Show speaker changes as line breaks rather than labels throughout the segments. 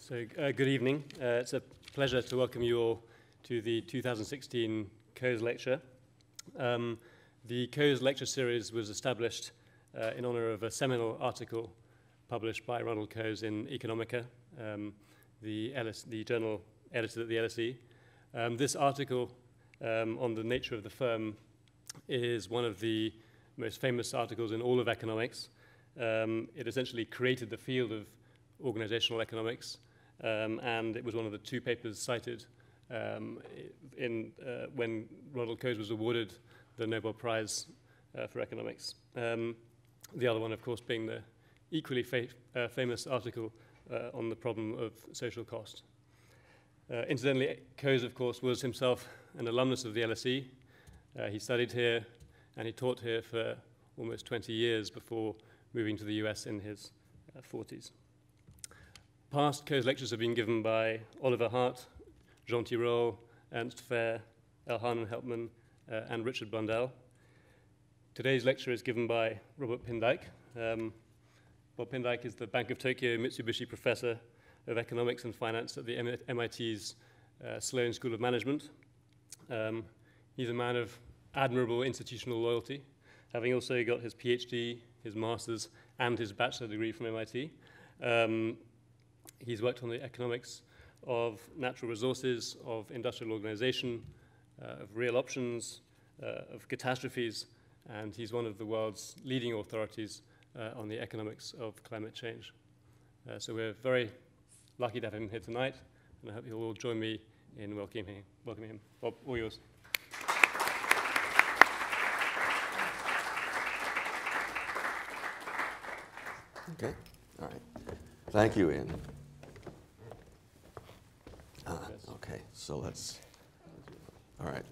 Good evening. It's a pleasure to welcome you all to the 2016 Coase Lecture. The Coase Lecture series was established in honor of a seminal article published by Ronald Coase in Economica, the journal edited at the LSE. This article on the nature of the firm is one of the most famous articles in all of economics. It essentially created the field of organizational economics, and it was one of the two papers cited when Ronald Coase was awarded the Nobel Prize for economics. The other one, of course, being the equally famous article on the problem of social cost. Incidentally, Coase, of course, was himself an alumnus of the LSE. He studied here, and he taught here for almost 20 years before moving to the US in his 40s. Past Coase lectures have been given by Oliver Hart, Jean Tirole, Ernst Fehr, Elhanan Helpman, and Richard Blundell. Today's lecture is given by Robert Pindyck. Bob Pindyck is the Bank of Tokyo-Mitsubishi Professor of Economics and Finance at the MIT's Sloan School of Management. He's a man of admirable institutional loyalty, having also got his PhD, his master's, and his bachelor degree from MIT. He's worked on the economics of natural resources, of industrial organization, of real options, of catastrophes, and he's one of the world's leading authorities on the economics of climate change. So we're very lucky to have him here tonight, and I hope you'll all join me in welcoming him. Bob, all yours.
Okay, all right. Thank you, Ian. Okay, so let's, all right.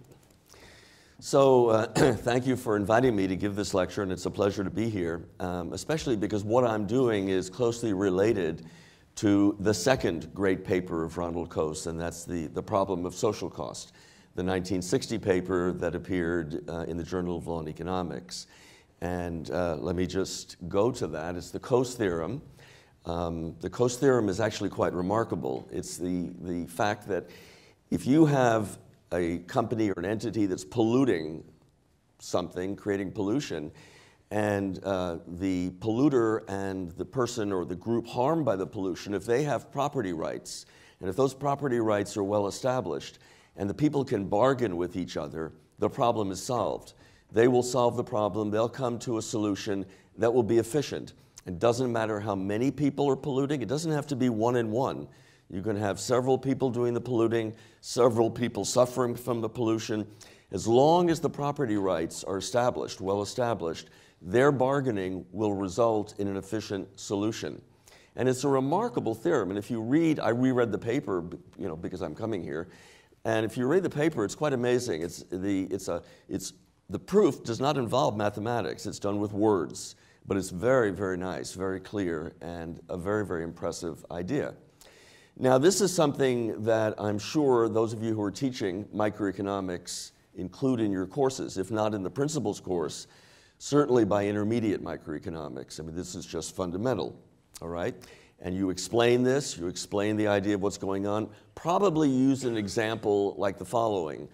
So thank you for inviting me to give this lecture, and it's a pleasure to be here, especially because what I'm doing is closely related to the second great paper of Ronald Coase, and that's the problem of social cost, the 1960 paper that appeared in the Journal of Law and Economics. And let me just go to that. It's the Coase theorem. The Coase theorem is actually quite remarkable. It's the fact that if you have a company or an entity that's polluting something, creating pollution, and the polluter and the person or the group harmed by the pollution, if they have property rights, and if those property rights are well established, and the people can bargain with each other, the problem is solved. They will solve the problem. They'll come to a solution that will be efficient. It doesn't matter how many people are polluting. It doesn't have to be one and one. You can have several people doing the polluting, several people suffering from the pollution. As long as the property rights are established, well established, their bargaining will result in an efficient solution. And it's a remarkable theorem. And if you read, I reread the paper, because I'm coming here. And if you read the paper, it's quite amazing. The proof does not involve mathematics. It's done with words. But it's very, very nice, very clear, and a very, very impressive idea. Now, this is something that I'm sure those of you who are teaching microeconomics include in your courses, if not in the principles course, certainly by intermediate microeconomics. I mean, this is just fundamental, all right? And you explain this, you explain the idea of what's going on, probably use an example like the following.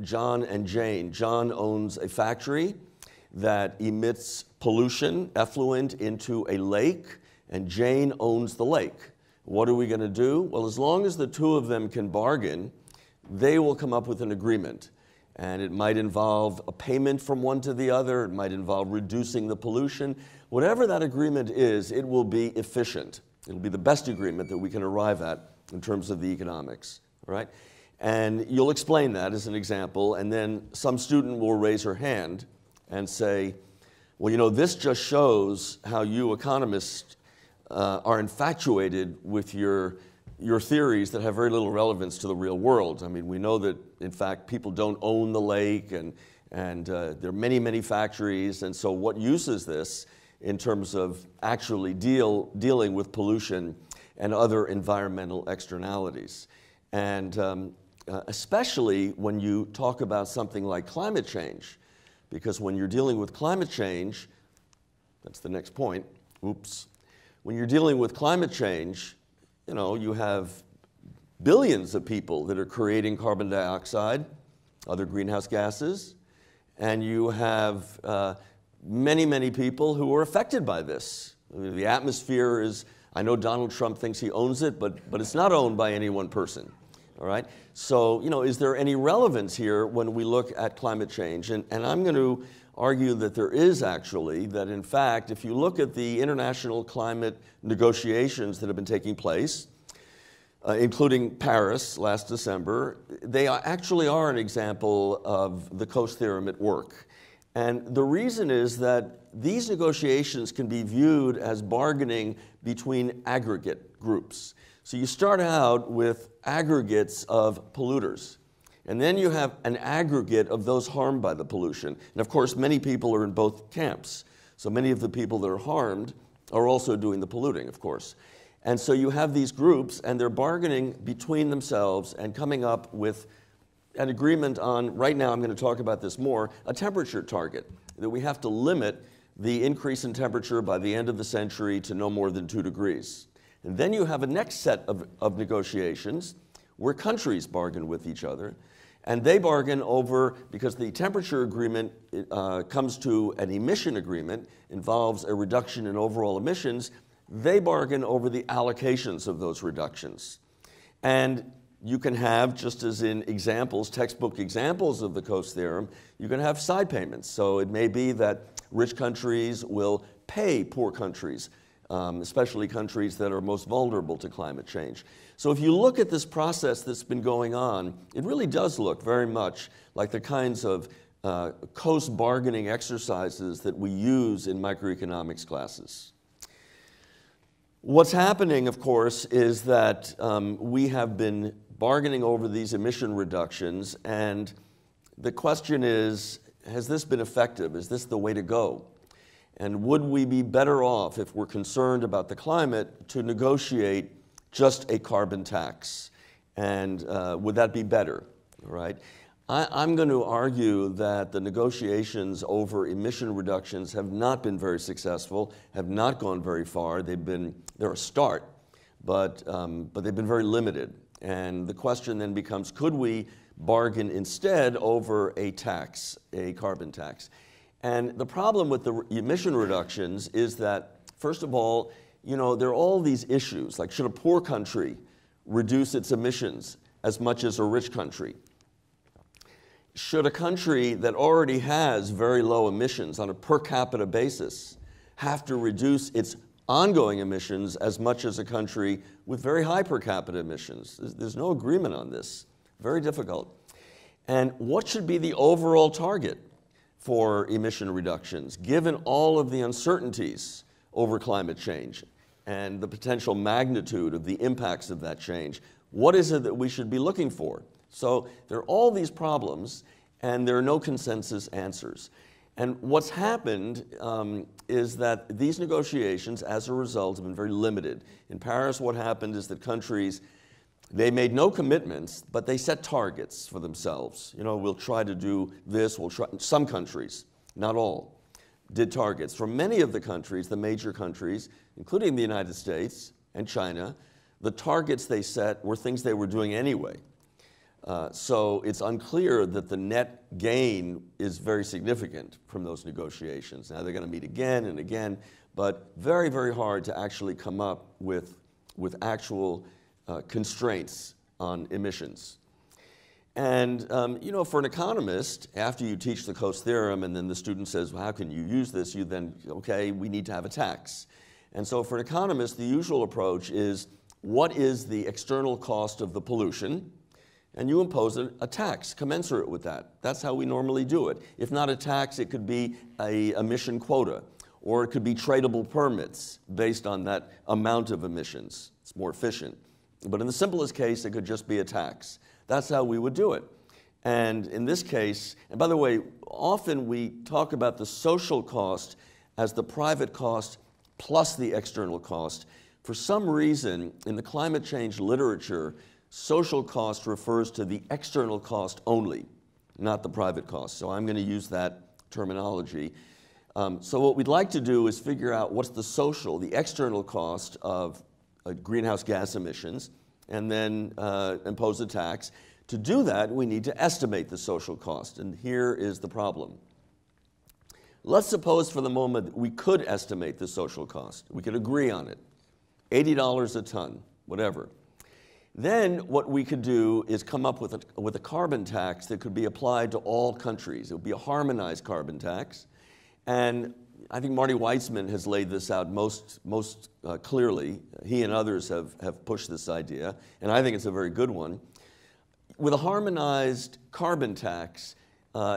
John and Jane. John owns a factory that emits pollution, effluent, into a lake, and Jane owns the lake. What are we going to do? Well, as long as the two of them can bargain, they will come up with an agreement. And it might involve a payment from one to the other. It might involve reducing the pollution. Whatever that agreement is, it will be efficient. It'll be the best agreement that we can arrive at in terms of the economics, all right? And you'll explain that as an example, and then some student will raise her hand and say, well, this just shows how you economists are infatuated with your theories that have very little relevance to the real world. I mean, we know that, in fact, people don't own the lake, and there are many, many factories, and so what use is this in terms of actually dealing with pollution and other environmental externalities? And especially when you talk about something like climate change, because when you're dealing with climate change, that's the next point, oops. When you're dealing with climate change, you have billions of people that are creating carbon dioxide, other greenhouse gases, and you have many, many people who are affected by this. I mean, the atmosphere is, I know Donald Trump thinks he owns it, but it's not owned by any one person, all right? So, is there any relevance here when we look at climate change? And I'm going to argue that there is actually, that in fact, if you look at the international climate negotiations that have been taking place, including Paris last December, they actually are an example of the Coase theorem at work. And the reason is that these negotiations can be viewed as bargaining between aggregate groups. So you start out with aggregates of polluters, and then you have an aggregate of those harmed by the pollution. And of course, many people are in both camps. So many of the people that are harmed are also doing the polluting, of course. And so you have these groups, and they're bargaining between themselves and coming up with an agreement on, right now I'm going to talk about this more, a temperature target, that we have to limit the increase in temperature by the end of the century to no more than 2 degrees. And then you have a next set of negotiations where countries bargain with each other, and they bargain over, because the temperature agreement comes to an emission agreement, involves a reduction in overall emissions, they bargain over the allocations of those reductions. And you can have, just as in examples, textbook examples of the Coase theorem, you can have side payments. So it may be that rich countries will pay poor countries, especially countries that are most vulnerable to climate change. So if you look at this process that's been going on, it really does look very much like the kinds of Coase bargaining exercises that we use in microeconomics classes. What's happening, of course, is that we have been bargaining over these emission reductions, and the question is, has this been effective? Is this the way to go? And would we be better off, if we're concerned about the climate, to negotiate just a carbon tax? And would that be better, right? I'm going to argue that the negotiations over emission reductions have not been very successful, have not gone very far. They're a start, but they've been very limited. And the question then becomes, could we bargain instead over a tax, a carbon tax? And the problem with the emission reductions is that, first of all, there are all these issues, like should a poor country reduce its emissions as much as a rich country? Should a country that already has very low emissions on a per capita basis have to reduce its ongoing emissions as much as a country with very high per capita emissions? There's no agreement on this. Very difficult. And what should be the overall target for emission reductions, given all of the uncertainties over climate change and the potential magnitude of the impacts of that change? What is it that we should be looking for? So there are all these problems, and there are no consensus answers. And what's happened is that these negotiations, as a result, have been very limited. In Paris, what happened is that countries, they made no commitments, but they set targets for themselves. We'll try to do this, some countries, not all, did targets. For many of the countries, the major countries, including the United States and China, the targets they set were things they were doing anyway. So it's unclear that the net gain is very significant from those negotiations. Now they're going to meet again and again, but very, very hard to actually come up with actual constraints on emissions. And for an economist, after you teach the Coase theorem and then the student says, well, how can you use this? You then, okay, we need to have a tax. And so for an economist, the usual approach is, what is the external cost of the pollution? And you impose a tax commensurate with that. That's how we normally do it. If not a tax, it could be an emission quota, or it could be tradable permits based on that amount of emissions. It's more efficient. But in the simplest case, it could just be a tax. That's how we would do it. And in this case, and by the way, often we talk about the social cost as the private cost plus the external cost. For some reason, in the climate change literature, social cost refers to the external cost only, not the private cost. So I'm going to use that terminology. So what we'd like to do is figure out what's the social, the external cost of greenhouse gas emissions and then impose a tax. To do that, we need to estimate the social cost, and here is the problem. Let's suppose for the moment that we could estimate the social cost. We could agree on it, $80 a ton, whatever. Then what we could do is come up with a carbon tax that could be applied to all countries. It would be a harmonized carbon tax. And I think Marty Weitzman has laid this out most clearly. He and others have pushed this idea, and I think it's a very good one. With a harmonized carbon tax,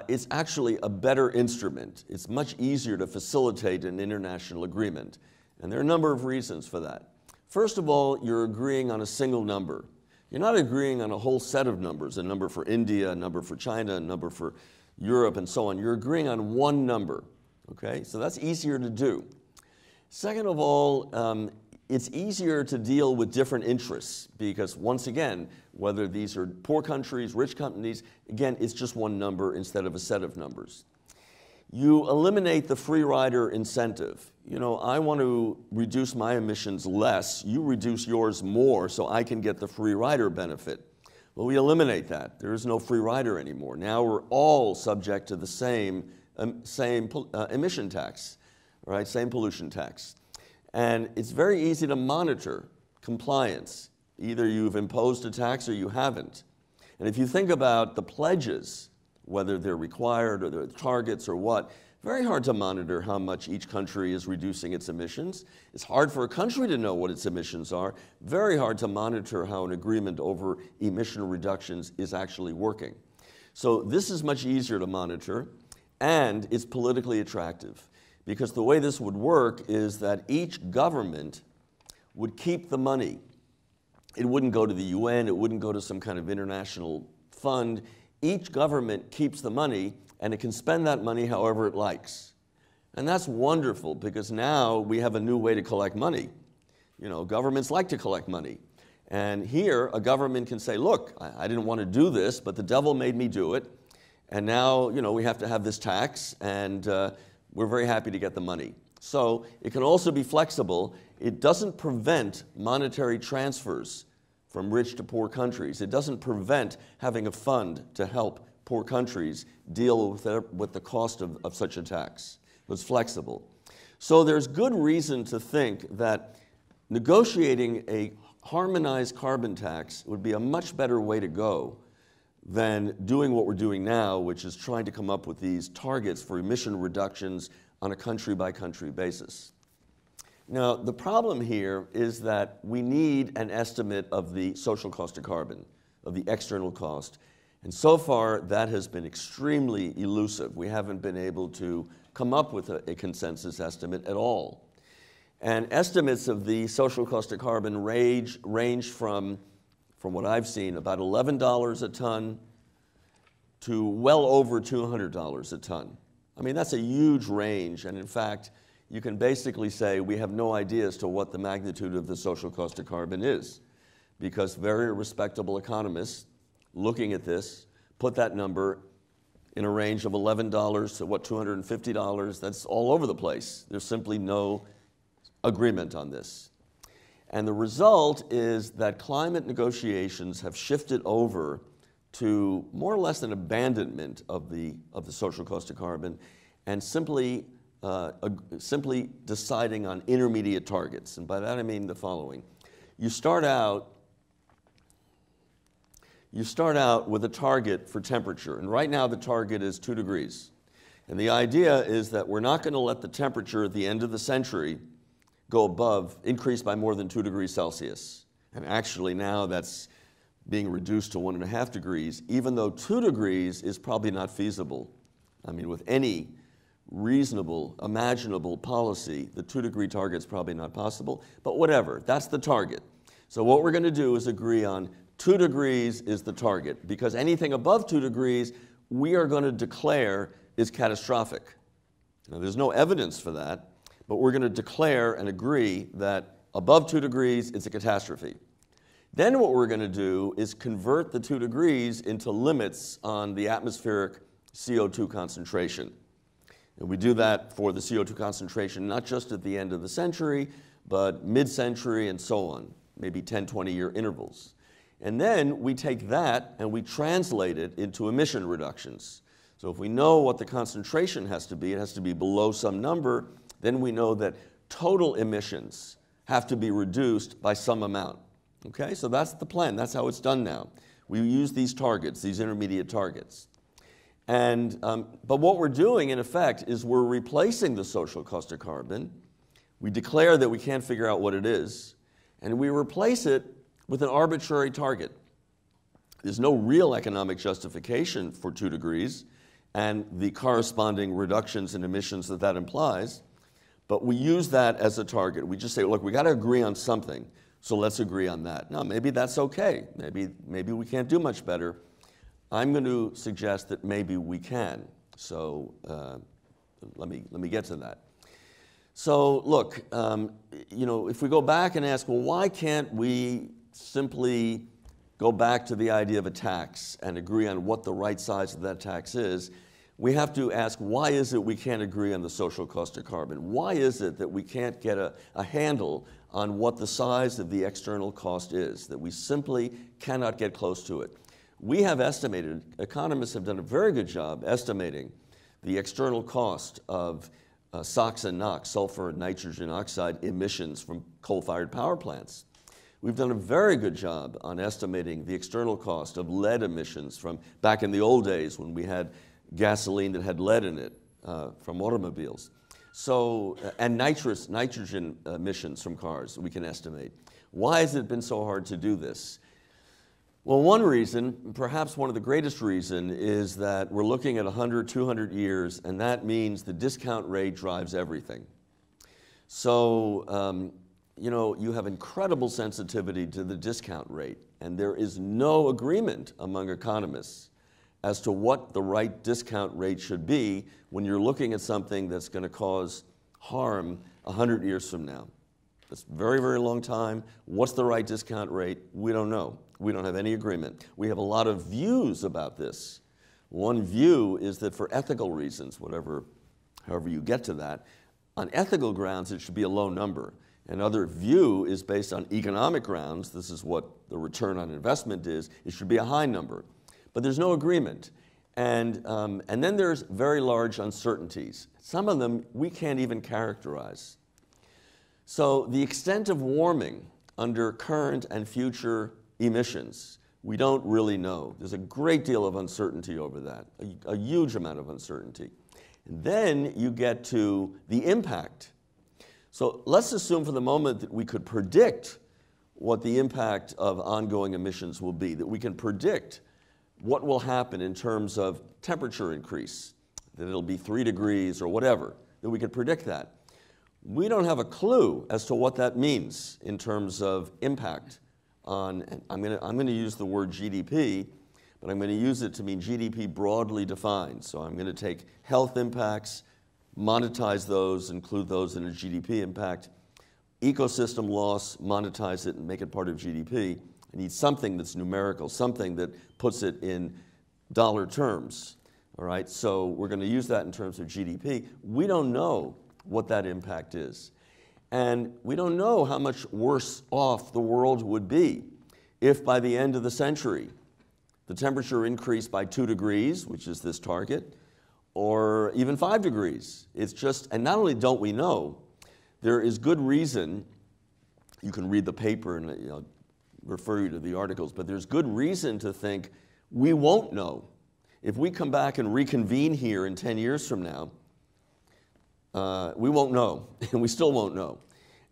it's actually a better instrument. It's much easier to facilitate an international agreement. And there are a number of reasons for that. First of all, you're agreeing on a single number. You're not agreeing on a whole set of numbers, a number for India, a number for China, a number for Europe, and so on. You're agreeing on one number, okay? So that's easier to do. Second of all, it's easier to deal with different interests because, once again, whether these are poor countries, rich companies, again, it's just one number instead of a set of numbers. You eliminate the free rider incentive. You know, I want to reduce my emissions less, you reduce yours more so I can get the free rider benefit. Well, we eliminate that. There is no free rider anymore. Now we're all subject to the same emission tax, right? Same pollution tax. And it's very easy to monitor compliance. Either you've imposed a tax or you haven't. And if you think about the pledges, whether they're required or they're targets or what, very hard to monitor how much each country is reducing its emissions. It's hard for a country to know what its emissions are. Very hard to monitor how an agreement over emission reductions is actually working. So this is much easier to monitor, and it's politically attractive. Because the way this would work is that each government would keep the money. It wouldn't go to the UN, it wouldn't go to some kind of international fund. Each government keeps the money, and it can spend that money however it likes. And that's wonderful, because now we have a new way to collect money. You know, governments like to collect money. And here, a government can say, look, I didn't want to do this, but the devil made me do it. And now, you know, we have to have this tax, and we're very happy to get the money. So it can also be flexible. It doesn't prevent monetary transfers from rich to poor countries. It doesn't prevent having a fund to help poor countries deal with the cost of such a tax. It's flexible. So there's good reason to think that negotiating a harmonized carbon tax would be a much better way to go than doing what we're doing now, which is trying to come up with these targets for emission reductions on a country-by-country basis. Now, the problem here is that we need an estimate of the social cost of carbon, of the external cost. And so far, that has been extremely elusive. We haven't been able to come up with a consensus estimate at all. And estimates of the social cost of carbon range from what I've seen, about $11 a ton to well over $200 a ton. I mean, that's a huge range, and in fact, you can basically say we have no idea as to what the magnitude of the social cost of carbon is, because very respectable economists looking at this put that number in a range of $11 to what, $250. That's all over the place. There's simply no agreement on this. And the result is that climate negotiations have shifted over to more or less an abandonment of the social cost of carbon and simply deciding on intermediate targets. And by that I mean the following. You start out with a target for temperature, and right now the target is 2 degrees. And the idea is that we're not going to let the temperature at the end of the century increase by more than 2 degrees Celsius. And actually now that's being reduced to 1.5 degrees, even though 2 degrees is probably not feasible. I mean, with any reasonable, imaginable policy, the 2-degree target is probably not possible, but whatever, that's the target. So what we're going to do is agree on 2 degrees is the target, because anything above 2 degrees we are going to declare is catastrophic. Now, there's no evidence for that, but we're going to declare and agree that above 2 degrees it's a catastrophe. Then what we're going to do is convert the 2 degrees into limits on the atmospheric CO2 concentration. And we do that for the CO2 concentration not just at the end of the century, but mid-century and so on, maybe 10, 20-year intervals. And then we take that and we translate it into emission reductions. So if we know what the concentration has to be, it has to be below some number, then we know that total emissions have to be reduced by some amount. Okay, so that's the plan. That's how it's done now. We use these targets, these intermediate targets. And, but what we're doing, in effect, is we're replacing the social cost of carbon. We declare that we can't figure out what it is, and we replace it with an arbitrary target. There's no real economic justification for 2 degrees and the corresponding reductions in emissions that that implies, but we use that as a target. We just say, look, we got to agree on something, so let's agree on that. Now, maybe that's okay. Maybe we can't do much better. I'm going to suggest that maybe we can. So let me get to that. So look, you know, if we go back and ask, well, why can't we simply go back to the idea of a tax and agree on what the right size of that tax is, we have to ask, why is it we can't agree on the social cost of carbon? Why is it that we can't get a handle on what the size of the external cost is, that we simply cannot get close to it? We have estimated, economists have done a very good job estimating the external cost of SOx and NOx, sulfur and nitrogen oxide emissions from coal-fired power plants. We've done a very good job on estimating the external cost of lead emissions from back in the old days when we had gasoline that had lead in it from automobiles. So, and nitrogen emissions from cars we can estimate. Why has it been so hard to do this? Well, one reason, perhaps one of the greatest reason, is that we're looking at 100, 200 years, and that means the discount rate drives everything. So, you know, you have incredible sensitivity to the discount rate, and there is no agreement among economists as to what the right discount rate should be when you're looking at something that's going to cause harm 100 years from now. That's a very, very long time. What's the right discount rate? We don't know. We don't have any agreement. We have a lot of views about this. One view is that for ethical reasons, however you get to that, on ethical grounds it should be a low number. Another view is based on economic grounds. This is what the return on investment is. It should be a high number. But there's no agreement. And then there's very large uncertainties. Some of them we can't even characterize. So the extent of warming under current and future emissions, we don't really know. There's a great deal of uncertainty over that, a huge amount of uncertainty. And then you get to the impact. So let's assume for the moment that we could predict what the impact of ongoing emissions will be, that we can predict what will happen in terms of temperature increase, that it'll be 3 degrees or whatever, that we could predict that. We don't have a clue as to what that means in terms of impact on, I'm going to use the word GDP, but I'm going to use it to mean GDP broadly defined. So I'm going to take health impacts, monetize those, include those in a GDP impact, ecosystem loss, monetize it and make it part of GDP. I need something that's numerical, something that puts it in dollar terms. All right, so we're going to use that in terms of GDP. We don't know what that impact is. And we don't know how much worse off the world would be if by the end of the century the temperature increased by 2 degrees, which is this target, or even 5 degrees. It's just, and not only don't we know, there is good reason, you can read the paper and refer you to the articles, but there's good reason to think we won't know. If we come back and reconvene here in 10 years from now, we won't know, and we still won't know.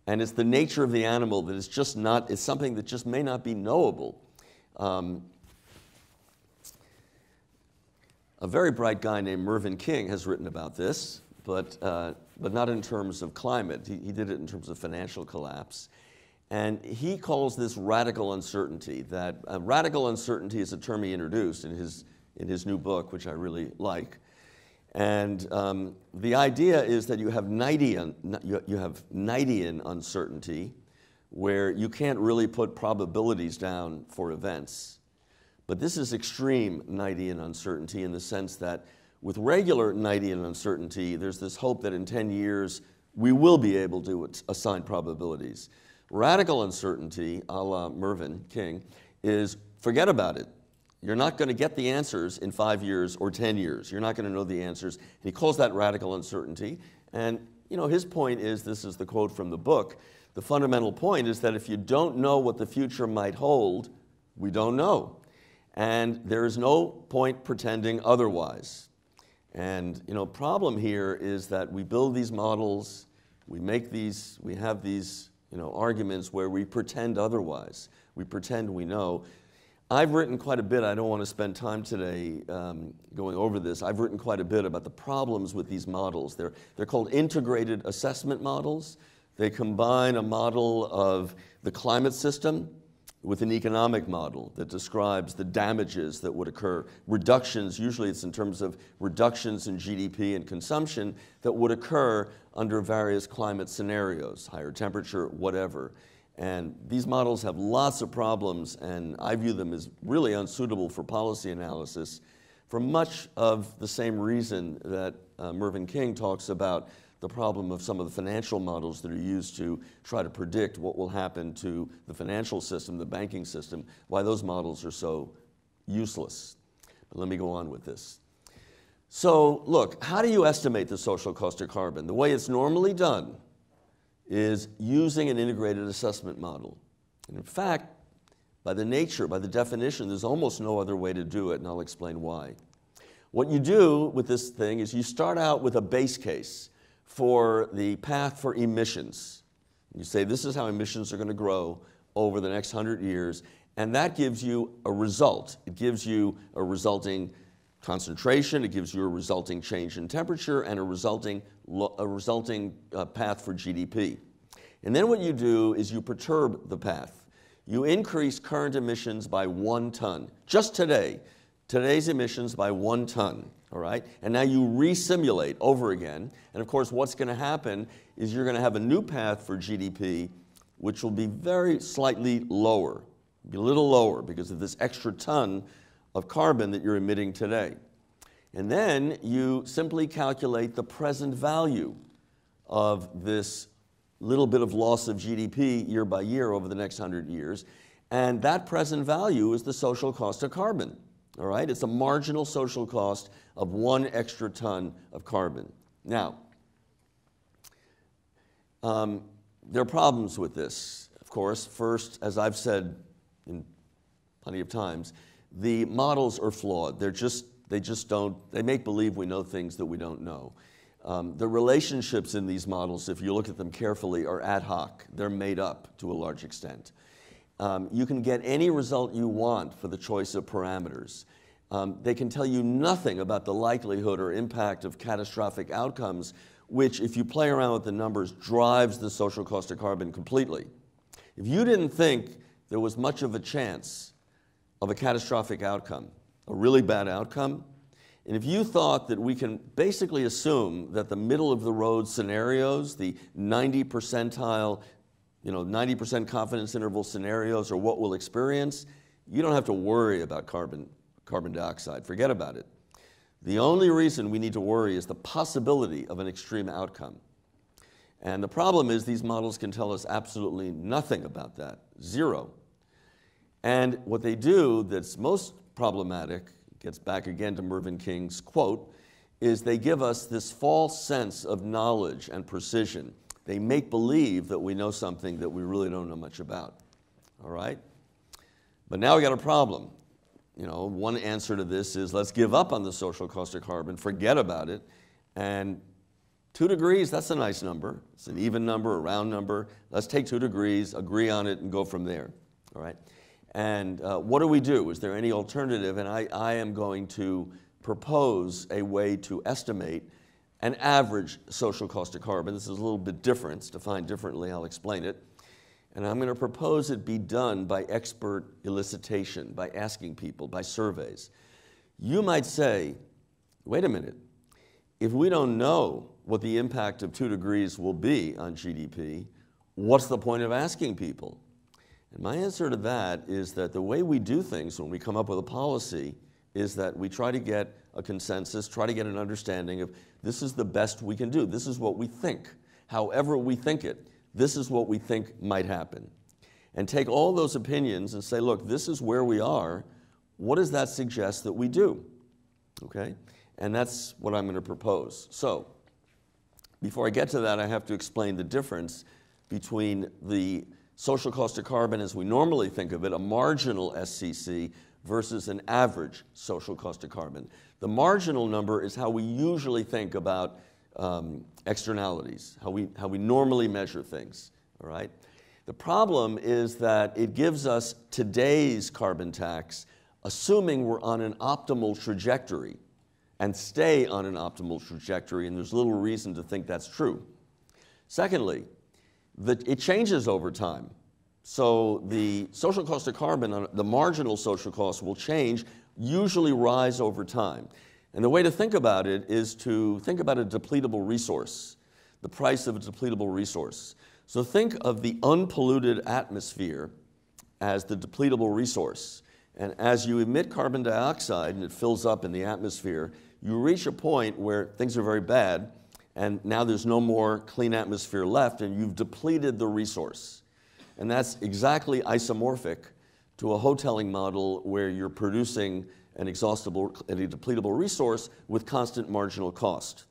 And it's the nature of the animal that is just not, it's something that just may not be knowable. A very bright guy named Mervyn King has written about this, but not in terms of climate. He did it in terms of financial collapse. And he calls this radical uncertainty. That radical uncertainty is a term he introduced in his new book, which I really like. And the idea is that you have Knightian uncertainty, where you can't really put probabilities down for events. But this is extreme Knightian uncertainty in the sense that with regular Knightian uncertainty, there's this hope that in 10 years we will be able to assign probabilities. Radical uncertainty, a la Mervyn King, is forget about it. You're not going to get the answers in 5 years or 10 years. You're not going to know the answers. And he calls that radical uncertainty. And his point is, this is the quote from the book, the fundamental point is that if you don't know what the future might hold, we don't know. And there is no point pretending otherwise. And problem here is that we build these models, we have these arguments where we pretend otherwise. We pretend we know. I've written quite a bit. I don't want to spend time today going over this. I've written quite a bit about the problems with these models. They're called integrated assessment models. They combine a model of the climate system with an economic model that describes the damages that would occur, reductions, usually it's in terms of reductions in GDP and consumption that would occur under various climate scenarios, higher temperature, whatever. And these models have lots of problems, and I view them as really unsuitable for policy analysis for much of the same reason that Mervyn King talks about the problem of some of the financial models that are used to try to predict what will happen to the financial system, the banking system, why those models are so useless. But let me go on with this. So look, how do you estimate the social cost of carbon? The way it's normally done is using an integrated assessment model. And in fact, by the definition, there's almost no other way to do it, and I'll explain why. What you do with this thing is you start out with a base case for the path for emissions. You say this is how emissions are going to grow over the next 100 years, and that gives you a result. It gives you a resulting concentration, it gives you a resulting change in temperature, and a resulting path for GDP. And then what you do is you perturb the path. You increase current emissions by 1 ton. Just today's emissions by 1 ton. All right? And now you re-simulate over again. And of course, what's going to happen is you're going to have a new path for GDP, which will be very slightly lower, be a little lower because of this extra ton of carbon that you're emitting today. And then you simply calculate the present value of this little bit of loss of GDP year by year over the next 100 years. And that present value is the social cost of carbon. All right? It's a marginal social cost of 1 extra ton of carbon. Now, there are problems with this, of course. First, as I've said in plenty of times, the models are flawed. They make believe we know things that we don't know. The relationships in these models, if you look at them carefully, are ad hoc. They're made up to a large extent. You can get any result you want for the choice of parameters. They can tell you nothing about the likelihood or impact of catastrophic outcomes, which, if you play around with the numbers, drives the social cost of carbon completely. If you didn't think there was much of a chance of a catastrophic outcome, a really bad outcome, and if you thought that we can basically assume that the middle of the road scenarios, the 90 percentile, 90% confidence interval scenarios are what we'll experience, you don't have to worry about carbon dioxide. Forget about it. The only reason we need to worry is the possibility of an extreme outcome. And the problem is these models can tell us absolutely nothing about that, zero. And what they do that's most problematic, gets back again to Mervyn King's quote, is they give us this false sense of knowledge and precision. They make believe that we know something that we really don't know much about. All right? But now we got a problem. One answer to this is let's give up on the social cost of carbon, forget about it, and 2 degrees, that's a nice number. It's an even number, a round number. Let's take 2 degrees, agree on it, and go from there. All right? And what do we do? Is there any alternative? And I am going to propose a way to estimate an average social cost of carbon. This is a little bit different. It's defined differently. I'll explain it. And I'm going to propose it be done by expert elicitation, by asking people, by surveys. You might say, wait a minute, if we don't know what the impact of 2 degrees will be on GDP, what's the point of asking people? And my answer to that is that the way we do things when we come up with a policy is that we try to get a consensus, try to get an understanding of this is the best we can do. This is what we think. however we think it. This is what we think might happen. And take all those opinions and say, look, this is where we are. What does that suggest that we do? Okay? And that's what I'm going to propose. So, before I get to that, I have to explain the difference between the social cost of carbon as we normally think of it, a marginal SCC, versus an average social cost of carbon. The marginal number is how we usually think about externalities, how we normally measure things, all right? The problem is that it gives us today's carbon tax, assuming we're on an optimal trajectory and stay on an optimal trajectory, and there's little reason to think that's true. Secondly, it changes over time. So the social cost of carbon, the marginal social cost will change, usually rise over time. And the way to think about it is to think about a depletable resource, the price of a depletable resource. So think of the unpolluted atmosphere as the depletable resource. And as you emit carbon dioxide and it fills up in the atmosphere, you reach a point where things are very bad, and now there's no more clean atmosphere left, and you've depleted the resource. And that's exactly isomorphic to a hoteling model where you're producing an exhaustible and a depletable resource with constant marginal cost.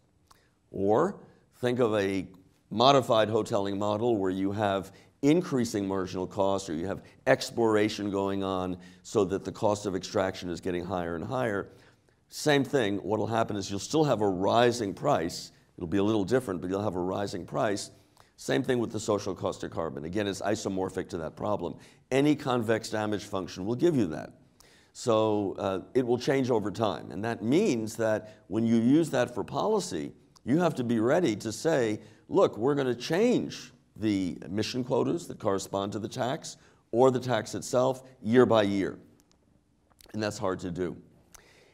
Or think of a modified hoteling model where you have increasing marginal cost, or you have exploration going on so that the cost of extraction is getting higher and higher. Same thing, what will happen is you'll still have a rising price. It'll be a little different, but you'll have a rising price. Same thing with the social cost of carbon. Again, it's isomorphic to that problem. Any convex damage function will give you that. So it will change over time. And that means that when you use that for policy, you have to be ready to say, look, we're going to change the emission quotas that correspond to the tax or the tax itself year by year. And that's hard to do.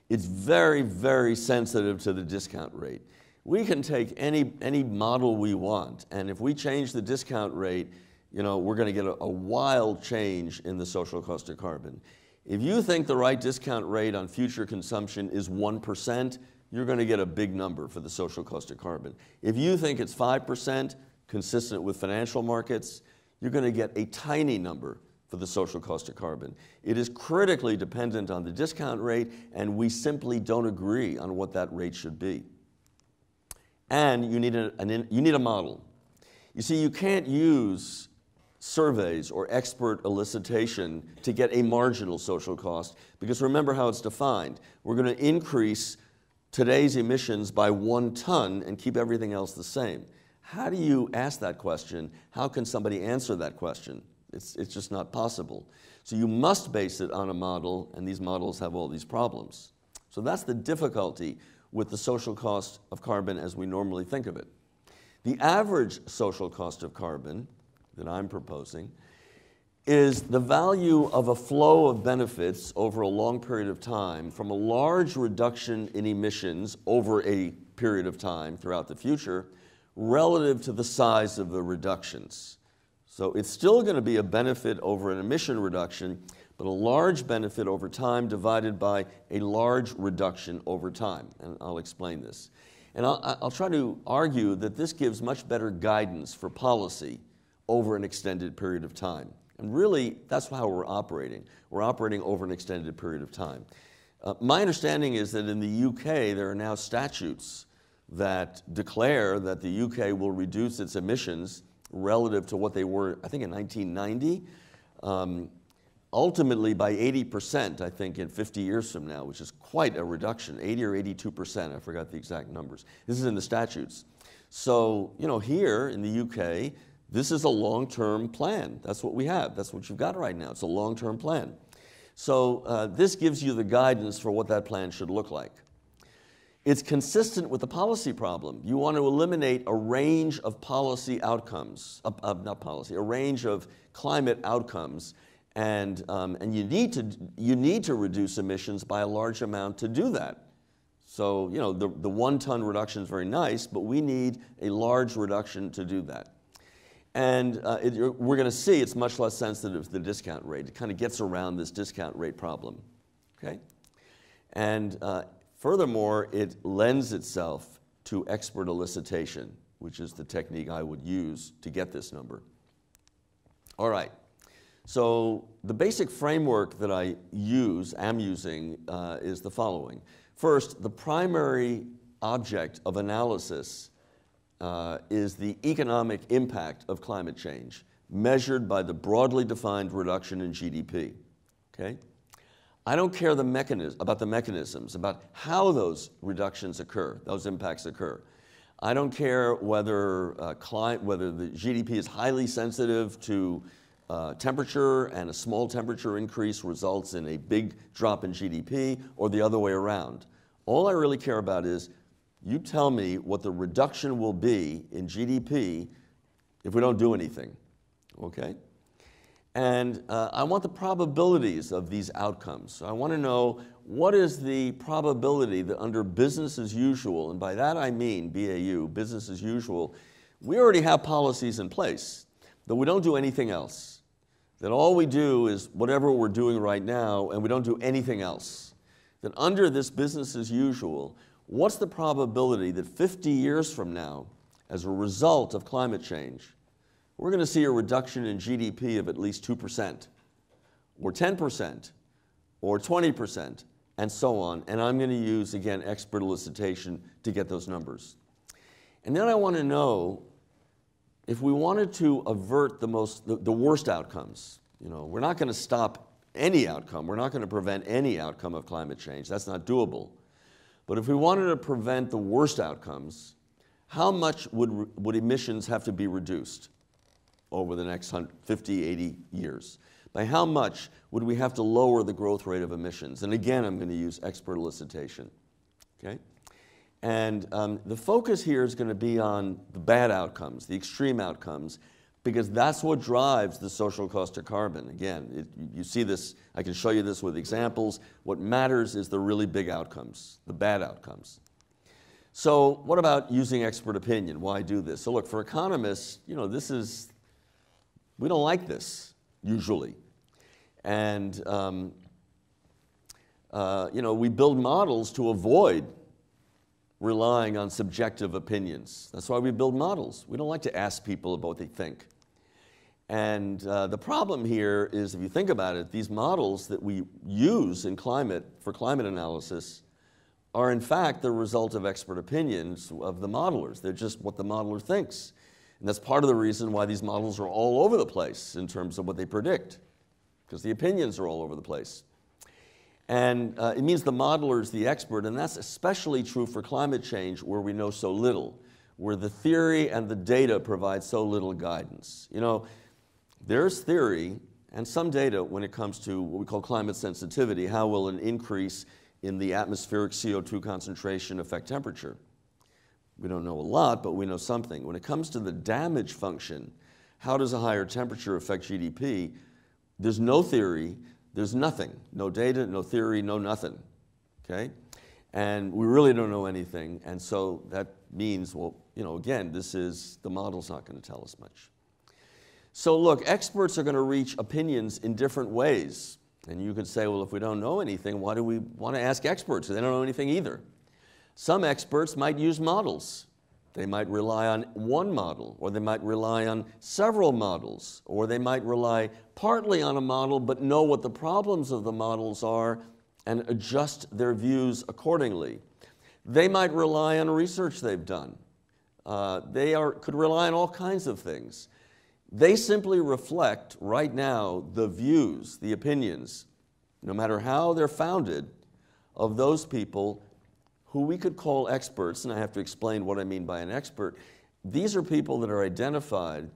It's very, very sensitive to the discount rate. We can take any model we want, and if we change the discount rate, you know, we're going to get a wild change in the social cost of carbon. If you think the right discount rate on future consumption is 1%, you're going to get a big number for the social cost of carbon. If you think it's 5%, consistent with financial markets, you're going to get a tiny number for the social cost of carbon. It is critically dependent on the discount rate, and we simply don't agree on what that rate should be. And you need a model. You see, you can't use surveys or expert elicitation to get a marginal social cost, because remember how it's defined. We're going to increase today's emissions by 1 ton and keep everything else the same. How do you ask that question? How can somebody answer that question? It's just not possible. So you must base it on a model, and these models have all these problems. So that's the difficulty with the social cost of carbon as we normally think of it. The average social cost of carbon that I'm proposing is the value of a flow of benefits over a long period of time from a large reduction in emissions over a period of time throughout the future relative to the size of the reductions. So it's still going to be a benefit over an emission reduction, but a large benefit over time divided by a large reduction over time. And I'll explain this. And I'll try to argue that this gives much better guidance for policy over an extended period of time. And really, that's how we're operating. We're operating over an extended period of time. My understanding is that in the UK, there are now statutes that declare that the UK will reduce its emissions relative to what they were, I think, in 1990. Ultimately by 80%, I think, in 50 years from now, which is quite a reduction, 80 or 82%, I forgot the exact numbers. This is in the statutes. So, you know, here in the UK, this is a long-term plan. That's what we have. That's what you've got right now. It's a long-term plan. So this gives you the guidance for what that plan should look like. It's consistent with the policy problem. You want to eliminate a range of policy outcomes, a range of climate outcomes, and you need to reduce emissions by a large amount to do that. So, you know, the 1 ton reduction is very nice, but we need a large reduction to do that. And we're going to see it's much less sensitive to the discount rate. It kind of gets around this discount rate problem, okay? And furthermore, it lends itself to expert elicitation. which is the technique I would use to get this number. All right. So the basic framework that I am using, is the following. First, the primary object of analysis is the economic impact of climate change, measured by the broadly defined reduction in GDP. Okay? I don't care about the mechanisms, about how those reductions occur, those impacts occur. I don't care whether the GDP is highly sensitive to temperature, and a small temperature increase results in a big drop in GDP, or the other way around. All I really care about is, you tell me what the reduction will be in GDP if we don't do anything, okay? And I want the probabilities of these outcomes. So I want to know, what is the probability that under business as usual, and by that I mean BAU, business as usual, we already have policies in place, that we don't do anything else, that all we do is whatever we're doing right now, and we don't do anything else. That under this business as usual, what's the probability that 50 years from now, as a result of climate change, we're going to see a reduction in GDP of at least 2%, or 10%, or 20%, and so on. And I'm going to use, again, expert elicitation to get those numbers. And then I want to know, if we wanted to avert the worst outcomes, we're not going to stop any outcome. We're not going to prevent any outcome of climate change. That's not doable. But if we wanted to prevent the worst outcomes, how much would emissions have to be reduced over the next 50, 80 years? By how much would we have to lower the growth rate of emissions? And again, I'm going to use expert elicitation. Okay? And the focus here is going to be on the bad outcomes, the extreme outcomes, because that's what drives the social cost of carbon. Again, you see this, I can show you this with examples. What matters is the really big outcomes, the bad outcomes. So what about using expert opinion? Why do this? So look, for economists, we don't like this, usually. And, we build models to avoid relying on subjective opinions. That's why we build models. We don't like to ask people about what they think. And the problem here is, if you think about it, these models that we use for climate analysis are in fact the result of expert opinions of the modelers. They're just what the modeler thinks. And that's part of the reason why these models are all over the place in terms of what they predict, because the opinions are all over the place. And it means the modeler is the expert, and that's especially true for climate change, where we know so little, where the theory and the data provide so little guidance. There's theory and some data when it comes to what we call climate sensitivity. How will an increase in the atmospheric CO2 concentration affect temperature? We don't know a lot, but we know something. When it comes to the damage function, how does a higher temperature affect GDP? There's no theory, there's nothing. No data, no theory, no nothing, okay? And we really don't know anything, and so that means, well, again, the model's not going to tell us much. So look, experts are going to reach opinions in different ways. And you could say, well, if we don't know anything, why do we want to ask experts? They don't know anything either. Some experts might use models. They might rely on one model, or they might rely on several models, or they might rely partly on a model but know what the problems of the models are and adjust their views accordingly. They might rely on research they've done. Could rely on all kinds of things. They simply reflect right now the views, the opinions, no matter how they're founded, of those people who we could call experts, and I have to explain what I mean by an expert. These are people that are identified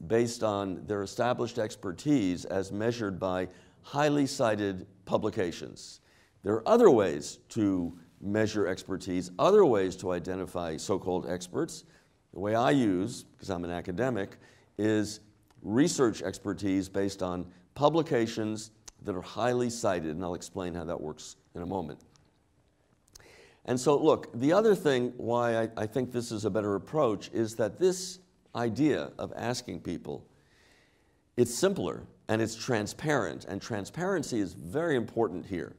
based on their established expertise as measured by highly cited publications. There are other ways to measure expertise, other ways to identify so-called experts. The way I use, because I'm an academic, is research expertise based on publications that are highly cited, and I'll explain how that works in a moment. And so, look, the other thing why I think this is a better approach is that this idea of asking people, it's simpler and it's transparent, and transparency is very important here.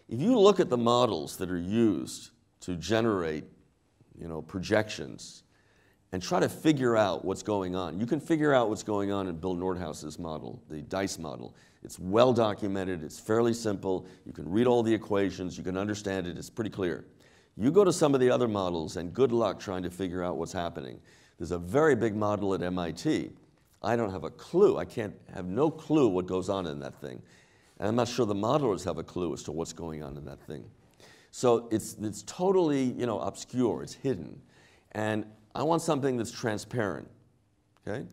If you look at the models that are used to generate, projections, and try to figure out what's going on. You can figure out what's going on in Bill Nordhaus's model, the DICE model. It's well documented, it's fairly simple, you can read all the equations, you can understand it, it's pretty clear. You go to some of the other models and good luck trying to figure out what's happening. There's a very big model at MIT. I don't have a clue, I have no clue what goes on in that thing. And I'm not sure the modelers have a clue as to what's going on in that thing. So it's totally, obscure, it's hidden. And I want something that's transparent, okay?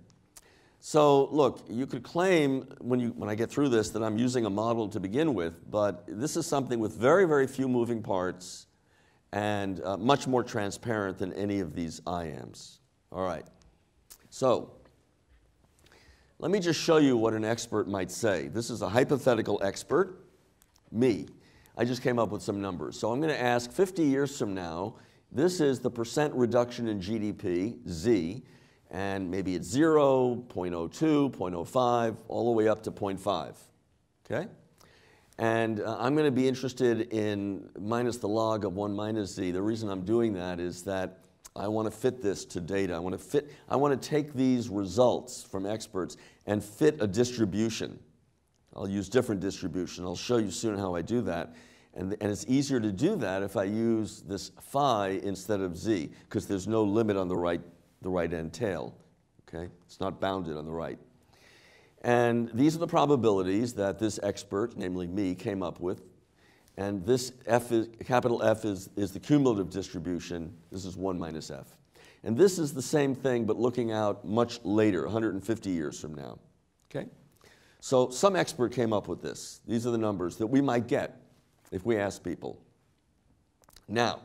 So look, you could claim when I get through this that I'm using a model to begin with, but this is something with very, very few moving parts and much more transparent than any of these IAMs. All right, so let me just show you what an expert might say. This is a hypothetical expert, me. I just came up with some numbers. So I'm going to ask 50 years from now, this is the percent reduction in GDP, Z, and maybe it's 0, 0.02, 0.05, all the way up to 0.5, okay? And I'm going to be interested in minus the log of 1 minus Z. The reason I'm doing that is that I want to fit this to data. I want to take these results from experts and fit a distribution. I'll use different distribution. I'll show you soon how I do that. And it's easier to do that if I use this phi instead of Z, because there's no limit on the right end tail, okay? It's not bounded on the right. And these are the probabilities that this expert, namely me, came up with. And this capital F is the cumulative distribution. This is 1 minus F. And this is the same thing, but looking out much later, 150 years from now, okay? So some expert came up with this. These are the numbers that we might get if we ask people. Now,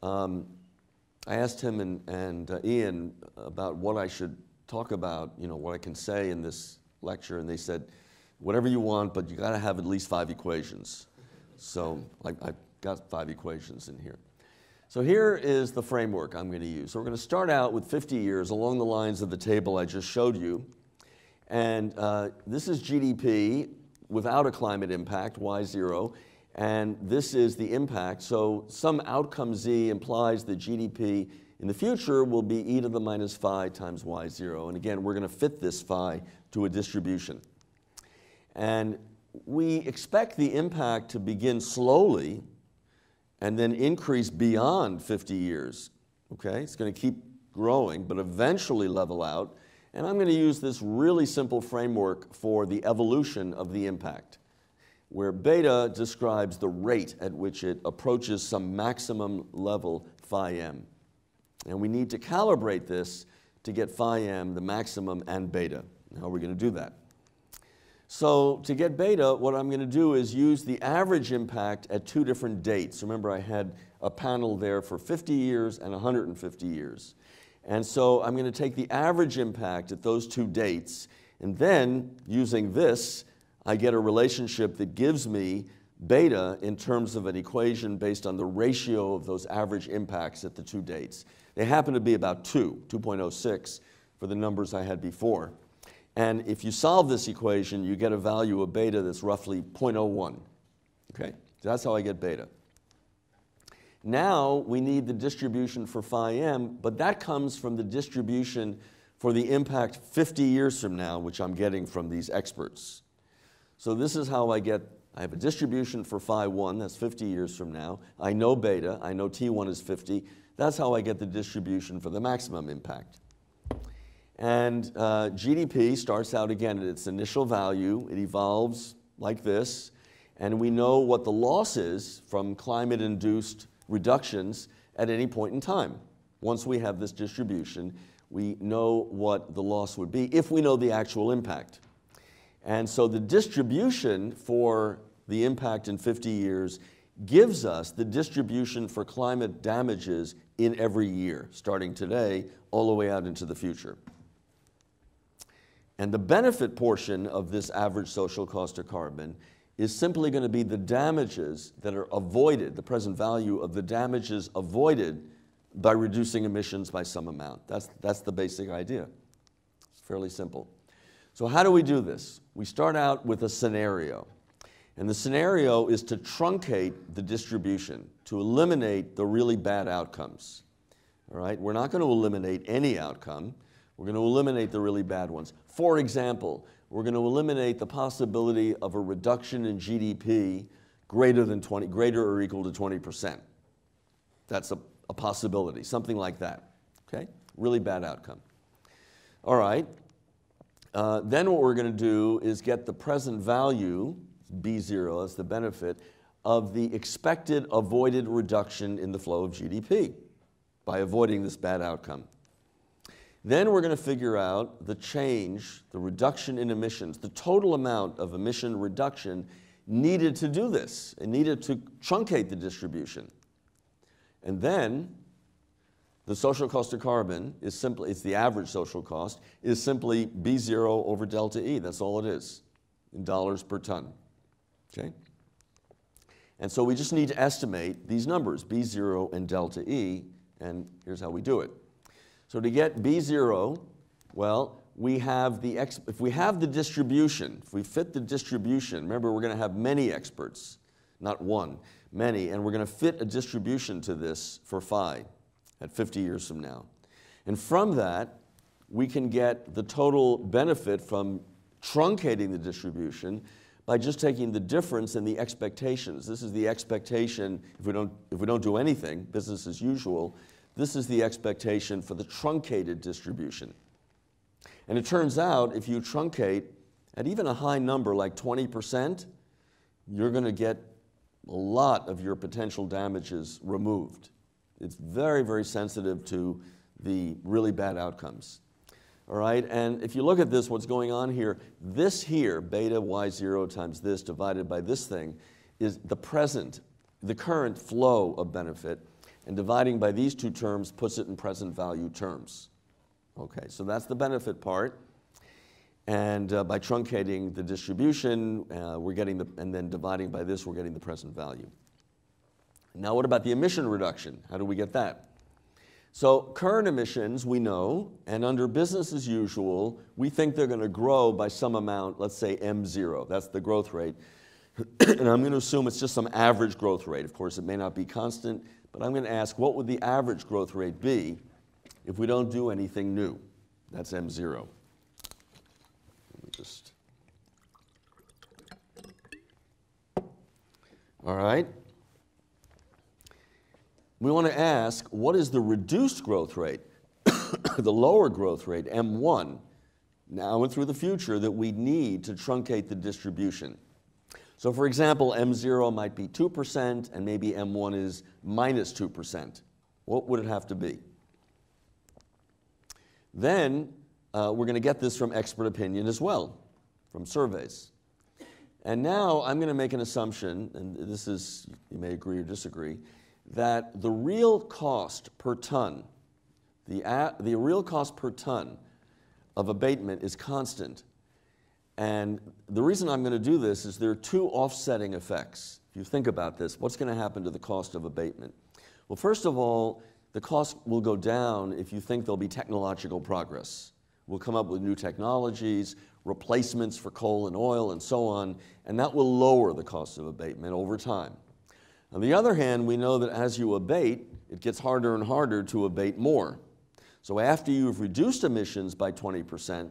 I asked him and Ian about what I should talk about, what I can say in this lecture, and they said, whatever you want, but you got to have at least 5 equations. So I've got 5 equations in here. So here is the framework I'm going to use. So we're going to start out with 50 years along the lines of the table I just showed you. And this is GDP without a climate impact, Y0, and this is the impact. So some outcome Z implies that GDP in the future will be e to the minus phi times Y0. And again, we're going to fit this phi to a distribution. And we expect the impact to begin slowly and then increase beyond 50 years. Okay, it's going to keep growing, but eventually level out. And I'm going to use this really simple framework for the evolution of the impact, where beta describes the rate at which it approaches some maximum level phi m. And we need to calibrate this to get phi m, the maximum, and beta. How are we going to do that? So to get beta, what I'm going to do is use the average impact at 2 different dates. Remember, I had a panel there for 50 years and 150 years. And so I'm going to take the average impact at those 2 dates, and then using this, I get a relationship that gives me beta in terms of an equation based on the ratio of those average impacts at the 2 dates. They happen to be about 2.06 for the numbers I had before. And if you solve this equation, you get a value of beta that's roughly 0.01. Okay? So that's how I get beta. Now we need the distribution for phi m, but that comes from the distribution for the impact 50 years from now, which I'm getting from these experts. So this is how I have a distribution for phi 1, that's 50 years from now. I know beta, I know T1 is 50. That's how I get the distribution for the maximum impact. And GDP starts out again at its initial value. It evolves like this. And we know what the loss is from climate-induced reductions at any point in time. Once we have this distribution, we know what the loss would be if we know the actual impact. And so the distribution for the impact in 50 years gives us the distribution for climate damages in every year, starting today all the way out into the future. And the benefit portion of this average social cost of carbon is simply going to be the damages that are avoided, the present value of the damages avoided by reducing emissions by some amount. That's the basic idea. It's fairly simple. So how do we do this? We start out with a scenario. And the scenario is to truncate the distribution, to eliminate the really bad outcomes. All right? We're not going to eliminate any outcome. We're going to eliminate the really bad ones. For example, we're going to eliminate the possibility of a reduction in GDP greater or equal to 20%. That's a possibility, something like that. Okay? Really bad outcome. All right. Then what we're going to do is get the present value, B0, that's the benefit, of the expected avoided reduction in the flow of GDP by avoiding this bad outcome. Then we're going to figure out the change, the reduction in emissions, the total amount of emission reduction needed to do this. It needed to truncate the distribution. And then the social cost of carbon is simply, it's the average social cost, is simply B0 over delta E. That's all it is, in dollars per ton. Okay? And so we just need to estimate these numbers, B0 and delta E, and here's how we do it. So to get B0, well, we have if we have the distribution, if we fit the distribution, remember we're going to have many experts, not one, many, and we're going to fit a distribution to this for phi at 50 years from now. And from that, we can get the total benefit from truncating the distribution by just taking the difference in the expectations. This is the expectation if we don't do anything, business as usual. This is the expectation for the truncated distribution. And it turns out if you truncate at even a high number like 20%, you're going to get a lot of your potential damages removed. It's very, very sensitive to the really bad outcomes. All right, and if you look at this, what's going on here, this here, beta y0 times this divided by this thing, is the current flow of benefit, and dividing by these two terms puts it in present value terms. Okay, so that's the benefit part, and by truncating the distribution, we're getting and then dividing by this, we're getting the present value. Now what about the emission reduction? How do we get that? So current emissions, we know, and under business as usual, we think they're going to grow by some amount, let's say M0, that's the growth rate. And I'm going to assume it's just some average growth rate. Of course, it may not be constant, but I'm going to ask, what would the average growth rate be if we don't do anything new? That's M0. Let me just... All right. We want to ask, what is the reduced growth rate, the lower growth rate, M1, now and through the future, that we need to truncate the distribution? So for example, M0 might be 2%, and maybe M1 is minus 2%. What would it have to be? Then we're going to get this from expert opinion as well, from surveys. And now I'm going to make an assumption, and this is, you may agree or disagree, that the real cost per ton, the real cost per ton of abatement is constant. And the reason I'm going to do this is there are two offsetting effects. If you think about this, what's going to happen to the cost of abatement? Well, first of all, the cost will go down if you think there'll be technological progress. We'll come up with new technologies, replacements for coal and oil and so on, and that will lower the cost of abatement over time. On the other hand, we know that as you abate, it gets harder and harder to abate more. So after you've reduced emissions by 20%,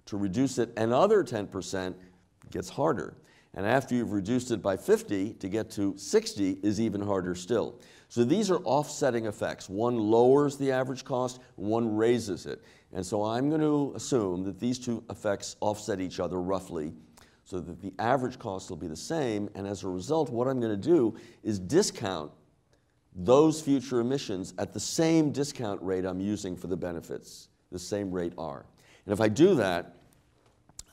to reduce it another 10% gets harder. And after you've reduced it by 50, to get to 60 is even harder still. So these are offsetting effects. One lowers the average cost, one raises it. And so I'm going to assume that these two effects offset each other roughly, so that the average cost will be the same, and as a result, what I'm going to do is discount those future emissions at the same discount rate I'm using for the benefits, the same rate R. And if I do that,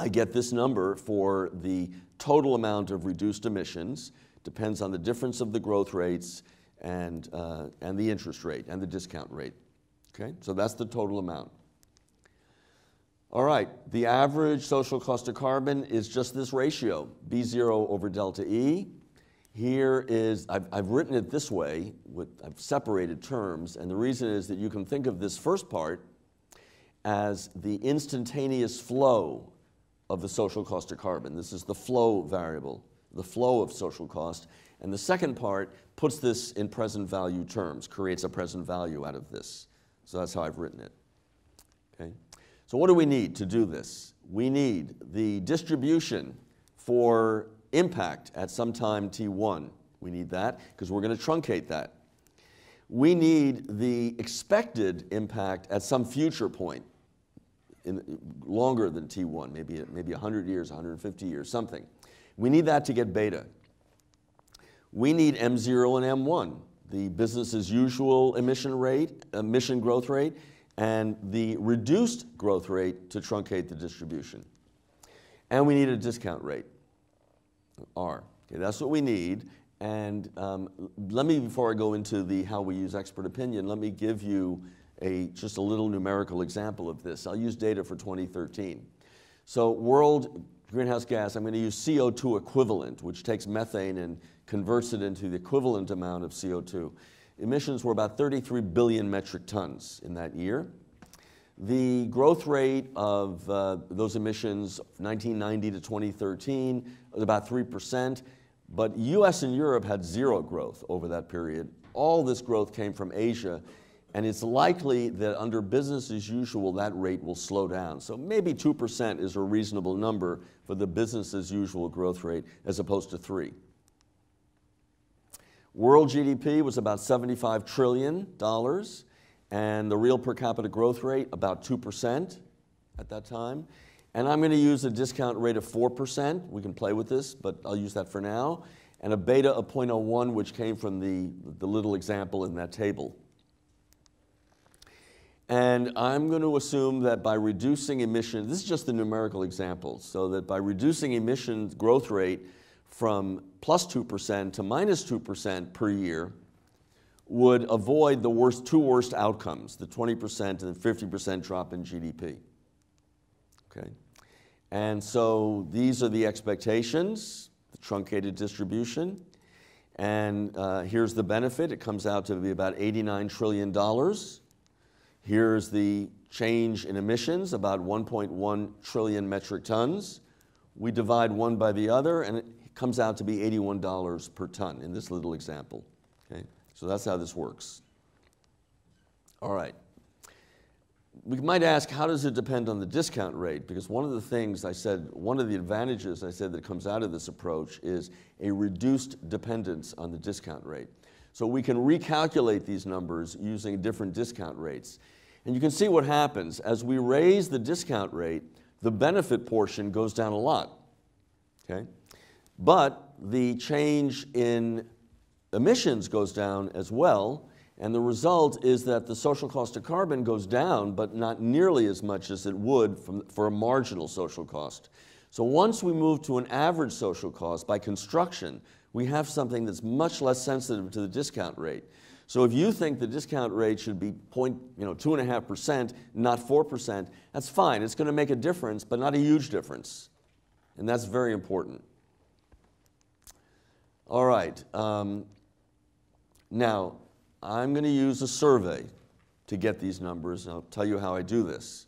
I get this number for the total amount of reduced emissions, depends on the difference of the growth rates and the interest rate and the discount rate. Okay, so that's the total amount. All right, the average social cost of carbon is just this ratio, B0 over delta E. Here is, I've written it this way, I've separated terms, and the reason is that you can think of this first part as the instantaneous flow of the social cost of carbon. This is the flow variable, the flow of social cost. And the second part puts this in present value terms, creates a present value out of this. So that's how I've written it. Okay? So what do we need to do this? We need the distribution for impact at some time t1. We need that because we're going to truncate that. We need the expected impact at some future point, longer than t1, maybe 100 years, 150 years, something. We need that to get beta. We need M0 and M1, the business as usual emission growth rate, and the reduced growth rate to truncate the distribution. And we need a discount rate, R. Okay, that's what we need. And let me, before I go into how we use expert opinion, let me give you just a little numerical example of this. I'll use data for 2013. So world greenhouse gas, I'm going to use CO2 equivalent, which takes methane and converts it into the equivalent amount of CO2. Emissions were about 33 billion metric tons in that year. The growth rate of those emissions, 1990 to 2013, was about 3%. But US and Europe had zero growth over that period. All this growth came from Asia, and it's likely that under business as usual, that rate will slow down. So maybe 2% is a reasonable number for the business as usual growth rate as opposed to 3. World GDP was about $75 trillion, and the real per capita growth rate about 2% at that time. And I'm going to use a discount rate of 4%. We can play with this, but I'll use that for now. And a beta of 0.01, which came from the little example in that table. And I'm going to assume that by reducing emissions, this is just the numerical example, so that by reducing emissions growth rate from plus 2% to minus 2% per year would avoid the two worst outcomes, the 20% and the 50% drop in GDP. Okay. And so these are the expectations, the truncated distribution. And here's the benefit. It comes out to be about $89 trillion. Here's the change in emissions, about 1.1 trillion metric tons. We divide one by the other, and it comes out to be $81 per ton in this little example. Okay? So that's how this works. All right. We might ask, how does it depend on the discount rate? Because one of the things I said, one of the advantages I said that comes out of this approach is a reduced dependence on the discount rate. So we can recalculate these numbers using different discount rates. And you can see what happens. As we raise the discount rate, the benefit portion goes down a lot. Okay? But the change in emissions goes down as well. And the result is that the social cost of carbon goes down, but not nearly as much as it would for a marginal social cost. So once we move to an average social cost by construction, we have something that's much less sensitive to the discount rate. So if you think the discount rate should be 2.5%, not 4%, that's fine. It's going to make a difference, but not a huge difference. And that's very important. All right. Now, I'm going to use a survey to get these numbers, and I'll tell you how I do this.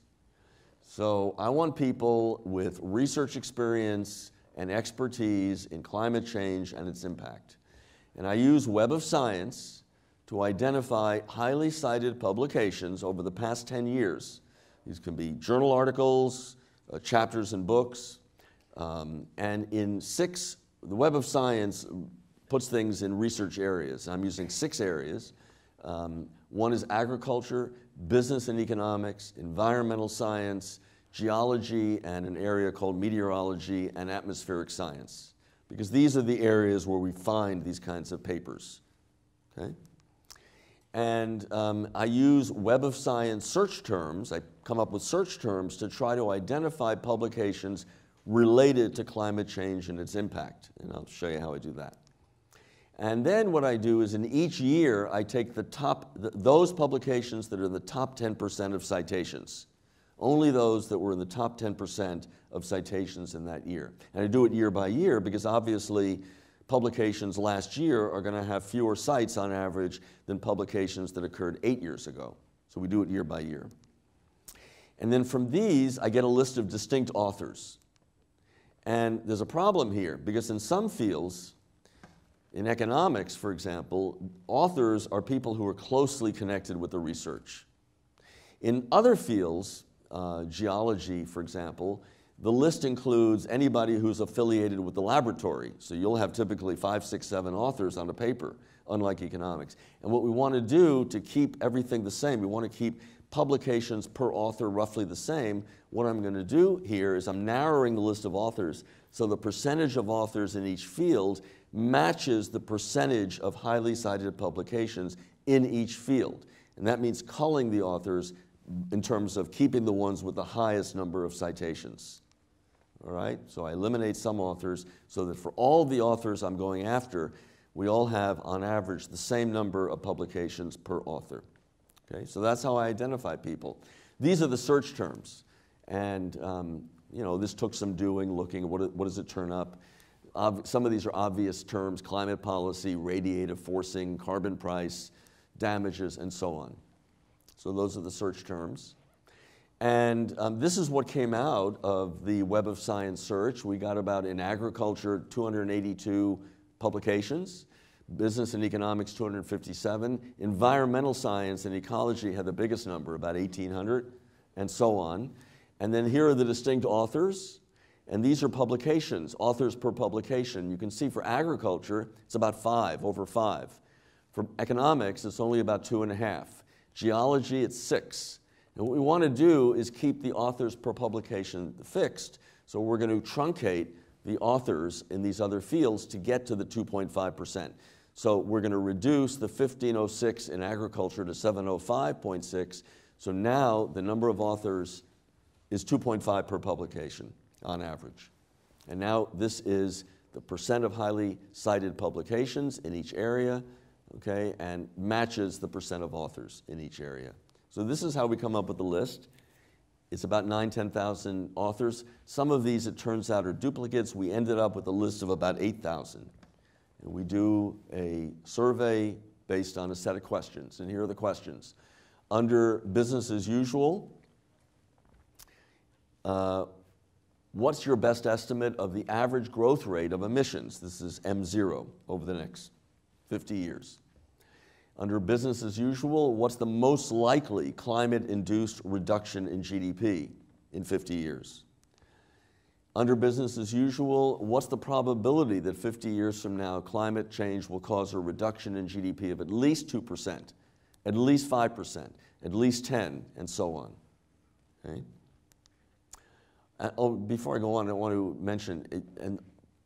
So I want people with research experience and expertise in climate change and its impact. And I use Web of Science to identify highly cited publications over the past 10 years. These can be journal articles, chapters in books, and in the Web of Science puts things in research areas. I'm using 6 areas. One is agriculture, business and economics, environmental science, geology, and an area called meteorology and atmospheric science, because these are the areas where we find these kinds of papers. Okay? And I use Web of Science search terms. I come up with search terms to try to identify publications related to climate change and its impact. And I'll show you how I do that. And then what I do is in each year, I take those publications that are in the top 10% of citations. Only those that were in the top 10% of citations in that year. And I do it year by year because obviously publications last year are going to have fewer cites on average than publications that occurred 8 years ago. So we do it year by year. And then from these, I get a list of distinct authors. And there's a problem here because in some fields, in economics, for example, authors are people who are closely connected with the research. In other fields, geology, for example, the list includes anybody who's affiliated with the laboratory. So you'll have typically 5, 6, 7 authors on a paper, unlike economics. And what we want to do to keep everything the same, we want to keep publications per author roughly the same. What I'm going to do here is I'm narrowing the list of authors so the percentage of authors in each field matches the percentage of highly cited publications in each field. And that means culling the authors in terms of keeping the ones with the highest number of citations. All right? So I eliminate some authors so that for all the authors I'm going after, we all have, on average, the same number of publications per author. Okay? So that's how I identify people. These are the search terms. And you know, this took some doing, looking at what does it turn up. Some of these are obvious terms: climate policy, radiative forcing, carbon price, damages, and so on. So those are the search terms. And this is what came out of the Web of Science search. We got about, in agriculture, 282 publications. Business and economics, 257. Environmental science and ecology had the biggest number, about 1,800, and so on. And then here are the distinct authors. And these are publications, authors per publication. You can see for agriculture, it's about 5, over 5. For economics, it's only about 2.5. Geology, it's 6. And what we want to do is keep the authors per publication fixed. So we're going to truncate the authors in these other fields to get to the 2.5%. So we're going to reduce the 1506 in agriculture to 705.6. So now the number of authors is 2.5 per publication on average. And now this is the percent of highly cited publications in each area, okay, and matches the percent of authors in each area. So this is how we come up with the list. It's about 9,000 to 10,000 authors. Some of these, it turns out, are duplicates. We ended up with a list of about 8,000. And we do a survey based on a set of questions. And here are the questions. Under business as usual, what's your best estimate of the average growth rate of emissions? This is M0 over the next 50 years. Under business as usual, what's the most likely climate-induced reduction in GDP in 50 years? Under business as usual, what's the probability that 50 years from now climate change will cause a reduction in GDP of at least 2%, at least 5%, at least 10%, and so on? Okay? Before I go on, I want to mention, and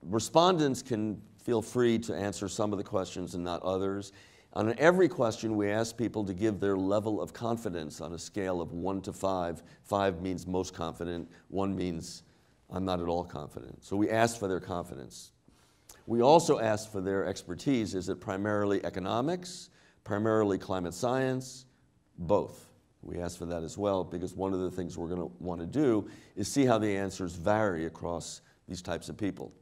respondents can feel free to answer some of the questions and not others. On every question, we ask people to give their level of confidence on a scale of 1 to 5. 5 means most confident, 1 means I'm not at all confident. So we ask for their confidence. We also ask for their expertise. Is it primarily economics, primarily climate science, both? We ask for that as well, because one of the things we're going to want to do is see how the answers vary across these types of people.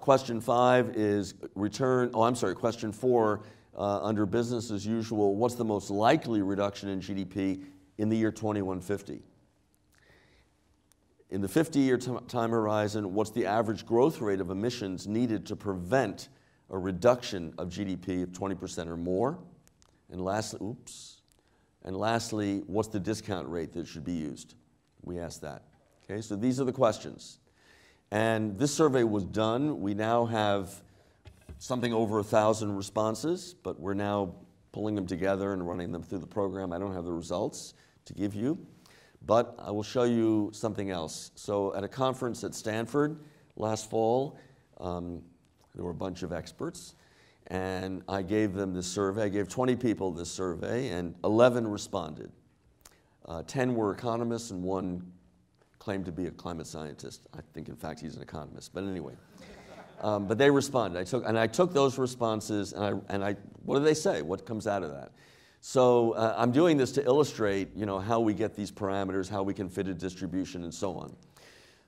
Question 5 is question 4, under business as usual, what's the most likely reduction in GDP in the year 2150? In the 50-year time horizon, what's the average growth rate of emissions needed to prevent a reduction of GDP of 20% or more? And lastly, what's the discount rate that should be used? We asked that. Okay, so these are the questions. And this survey was done. We now have something over 1,000 responses, but we're now pulling them together and running them through the program. I don't have the results to give you, but I will show you something else. So at a conference at Stanford last fall, there were a bunch of experts, and I gave them this survey. I gave 20 people this survey, and 11 responded. 10 were economists, and 1 claimed to be a climate scientist. I think, in fact, he's an economist, but anyway. But they responded. I took those responses, and what do they say? What comes out of that? So I'm doing this to illustrate, how we get these parameters, how we can fit a distribution, and so on.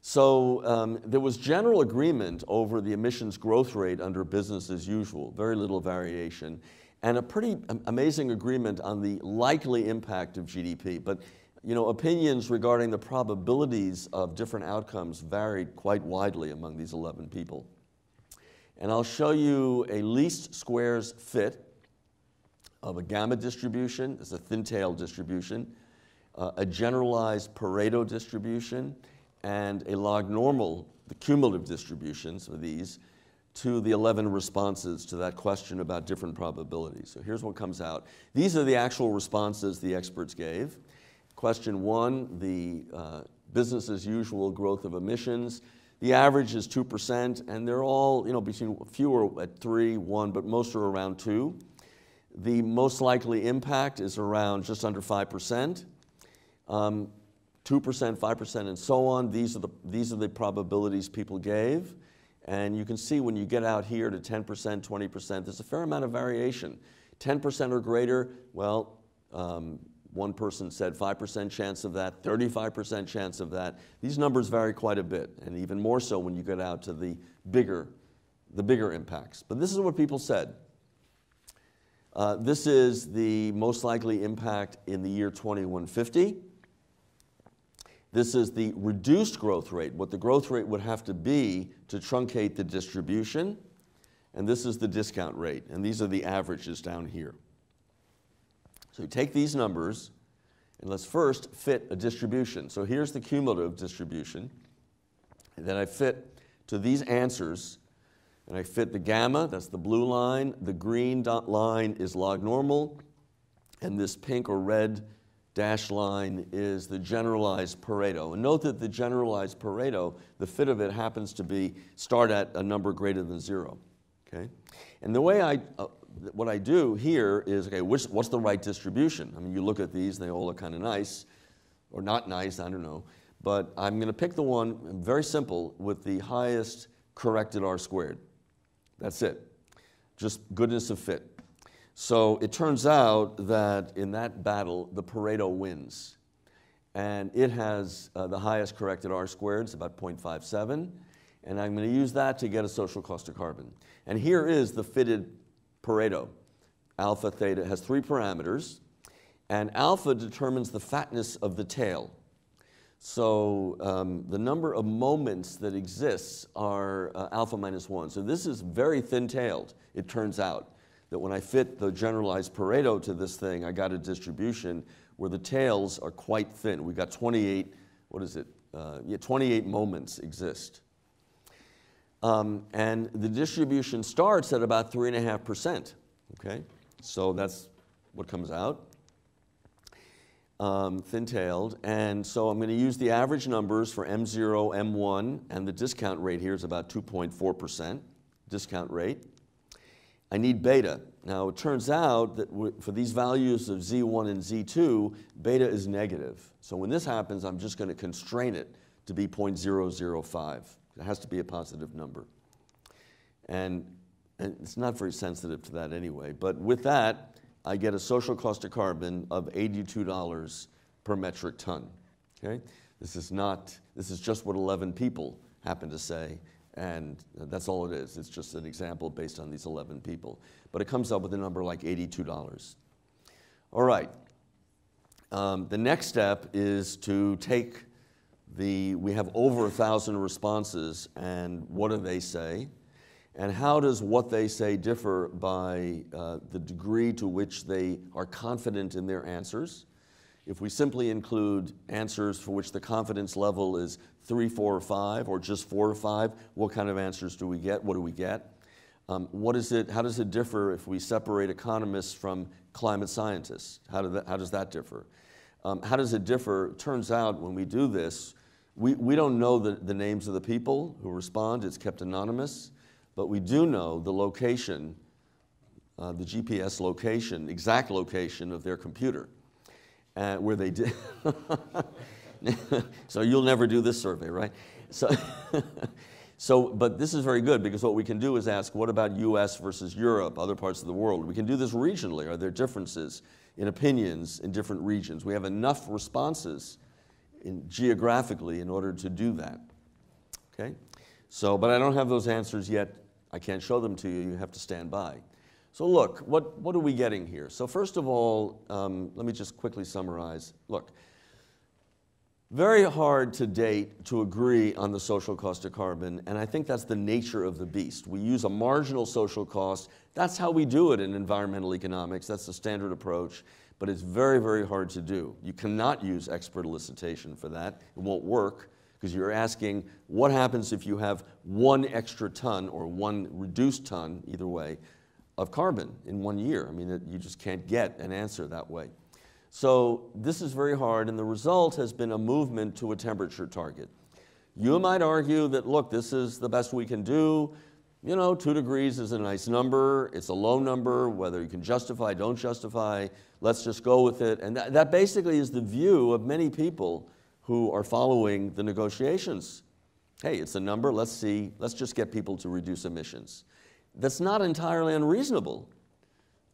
So there was general agreement over the emissions growth rate under business as usual, very little variation, and a pretty amazing agreement on the likely impact of GDP. But opinions regarding the probabilities of different outcomes varied quite widely among these 11 people. And I'll show you a least squares fit of a gamma distribution. It's a thin tail distribution. a generalized Pareto distribution, and a log normal, the cumulative distributions of these, to the 11 responses to that question about different probabilities. So here's what comes out. These are the actual responses the experts gave. Question 1, the business as usual growth of emissions. The average is 2%, and they're all, between fewer at 3, 1, but most are around 2. The most likely impact is around just under 5%. 2%, 5%, and so on. These are the probabilities people gave. And you can see when you get out here to 10%, 20%, there's a fair amount of variation. 10% or greater, well, one person said 5% chance of that, 35% chance of that. These numbers vary quite a bit, and even more so when you get out to the bigger impacts. But this is what people said. This is the most likely impact in the year 2150. This is the reduced growth rate, what the growth rate would have to be to truncate the distribution. And this is the discount rate. And these are the averages down here. So you take these numbers, and let's first fit a distribution. So here's the cumulative distribution. And then I fit to these answers, and I fit the gamma, that's the blue line. The green dot line is log normal, and this pink or red dashed line is the generalized Pareto. And note that the generalized Pareto, the fit of it happens to start at a number greater than 0. Okay? And the way what I do here is, okay, what's the right distribution? I mean, you look at these, they all look kind of nice, or not nice, I don't know. But I'm going to pick the one, very simple, with the highest corrected R squared. That's it. Just goodness of fit. So it turns out that in that battle, the Pareto wins. And it has the highest corrected R squared, it's about 0.57. And I'm going to use that to get a social cost of carbon. And here is the fitted Pareto. Alpha, theta has 3 parameters. And alpha determines the fatness of the tail. So the number of moments that exists are alpha minus 1. So this is very thin-tailed, it turns out. That when I fit the generalized Pareto to this thing, I got a distribution where the tails are quite thin. We got 28, 28 moments exist. And the distribution starts at about 3.5%. Okay, so that's what comes out. Thin-tailed, and so I'm going to use the average numbers for M0, M1, and the discount rate here is about 2.4% discount rate. I need beta. Now it turns out that for these values of Z1 and Z2, beta is negative. So when this happens, I'm just going to constrain it to be 0.005. It has to be a positive number. And it's not very sensitive to that anyway, but with that, I get a social cost of carbon of $82 per metric ton. Okay? This is just what 11 people happen to say, and that's all it is. It's just an example based on these 11 people. But it comes up with a number like $82. All right. The next step is to take we have over 1,000 responses, and what do they say? And how does what they say differ by the degree to which they are confident in their answers? If we simply include answers for which the confidence level is 3, 4, or 5, or just 4 or 5, what kind of answers do we get? What do we get? How does it differ if we separate economists from climate scientists? How does that differ? How does it differ? Turns out when we do this, we don't know the names of the people who respond. It's kept anonymous. But we do know the location, the GPS location, exact location of their computer, where they did. So you'll never do this survey, right? But this is very good because what we can do is ask, what about US versus Europe, other parts of the world? We can do this regionally. Are there differences in opinions in different regions? We have enough responses geographically in order to do that. Okay? So, but I don't have those answers yet. I can't show them to you. You have to stand by. So look, what are we getting here? So first of all, let me just quickly summarize. Look, very hard to date to agree on the social cost of carbon, and I think that's the nature of the beast. We use a marginal social cost. That's how we do it in environmental economics. That's the standard approach. but it's very, very hard to do. You cannot use expert elicitation for that. It won't work because you're asking what happens if you have 1 extra ton or 1 reduced ton, either way, of carbon in 1 year. I mean, you just can't get an answer that way. So this is very hard, and the result has been a movement to a temperature target. You might argue that, look, this is the best we can do. You know, 2 degrees is a nice number. It's a low number, whether you can justify, don't justify. Let's just go with it. And that basically is the view of many people who are following the negotiations. Hey, it's a number. Let's see. Let's just get people to reduce emissions. That's not entirely unreasonable.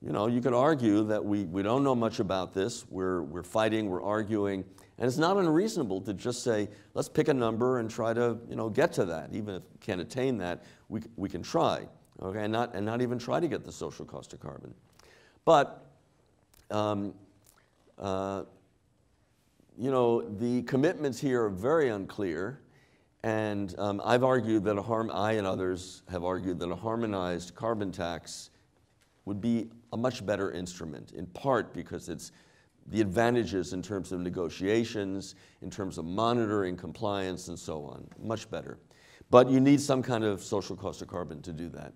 You know, you could argue that we don't know much about this. We're fighting, we're arguing. And it's not unreasonable to just say, let's pick a number and try to, you know, get to that. Even if we can't attain that, we can try, okay, and not even try to get the social cost of carbon. But, you know, the commitments here are very unclear. And I've argued that I and others have argued that a harmonized carbon tax would be a much better instrument, in part because it's the advantages in terms of negotiations, in terms of monitoring, compliance, and so on, much better. But you need some kind of social cost of carbon to do that.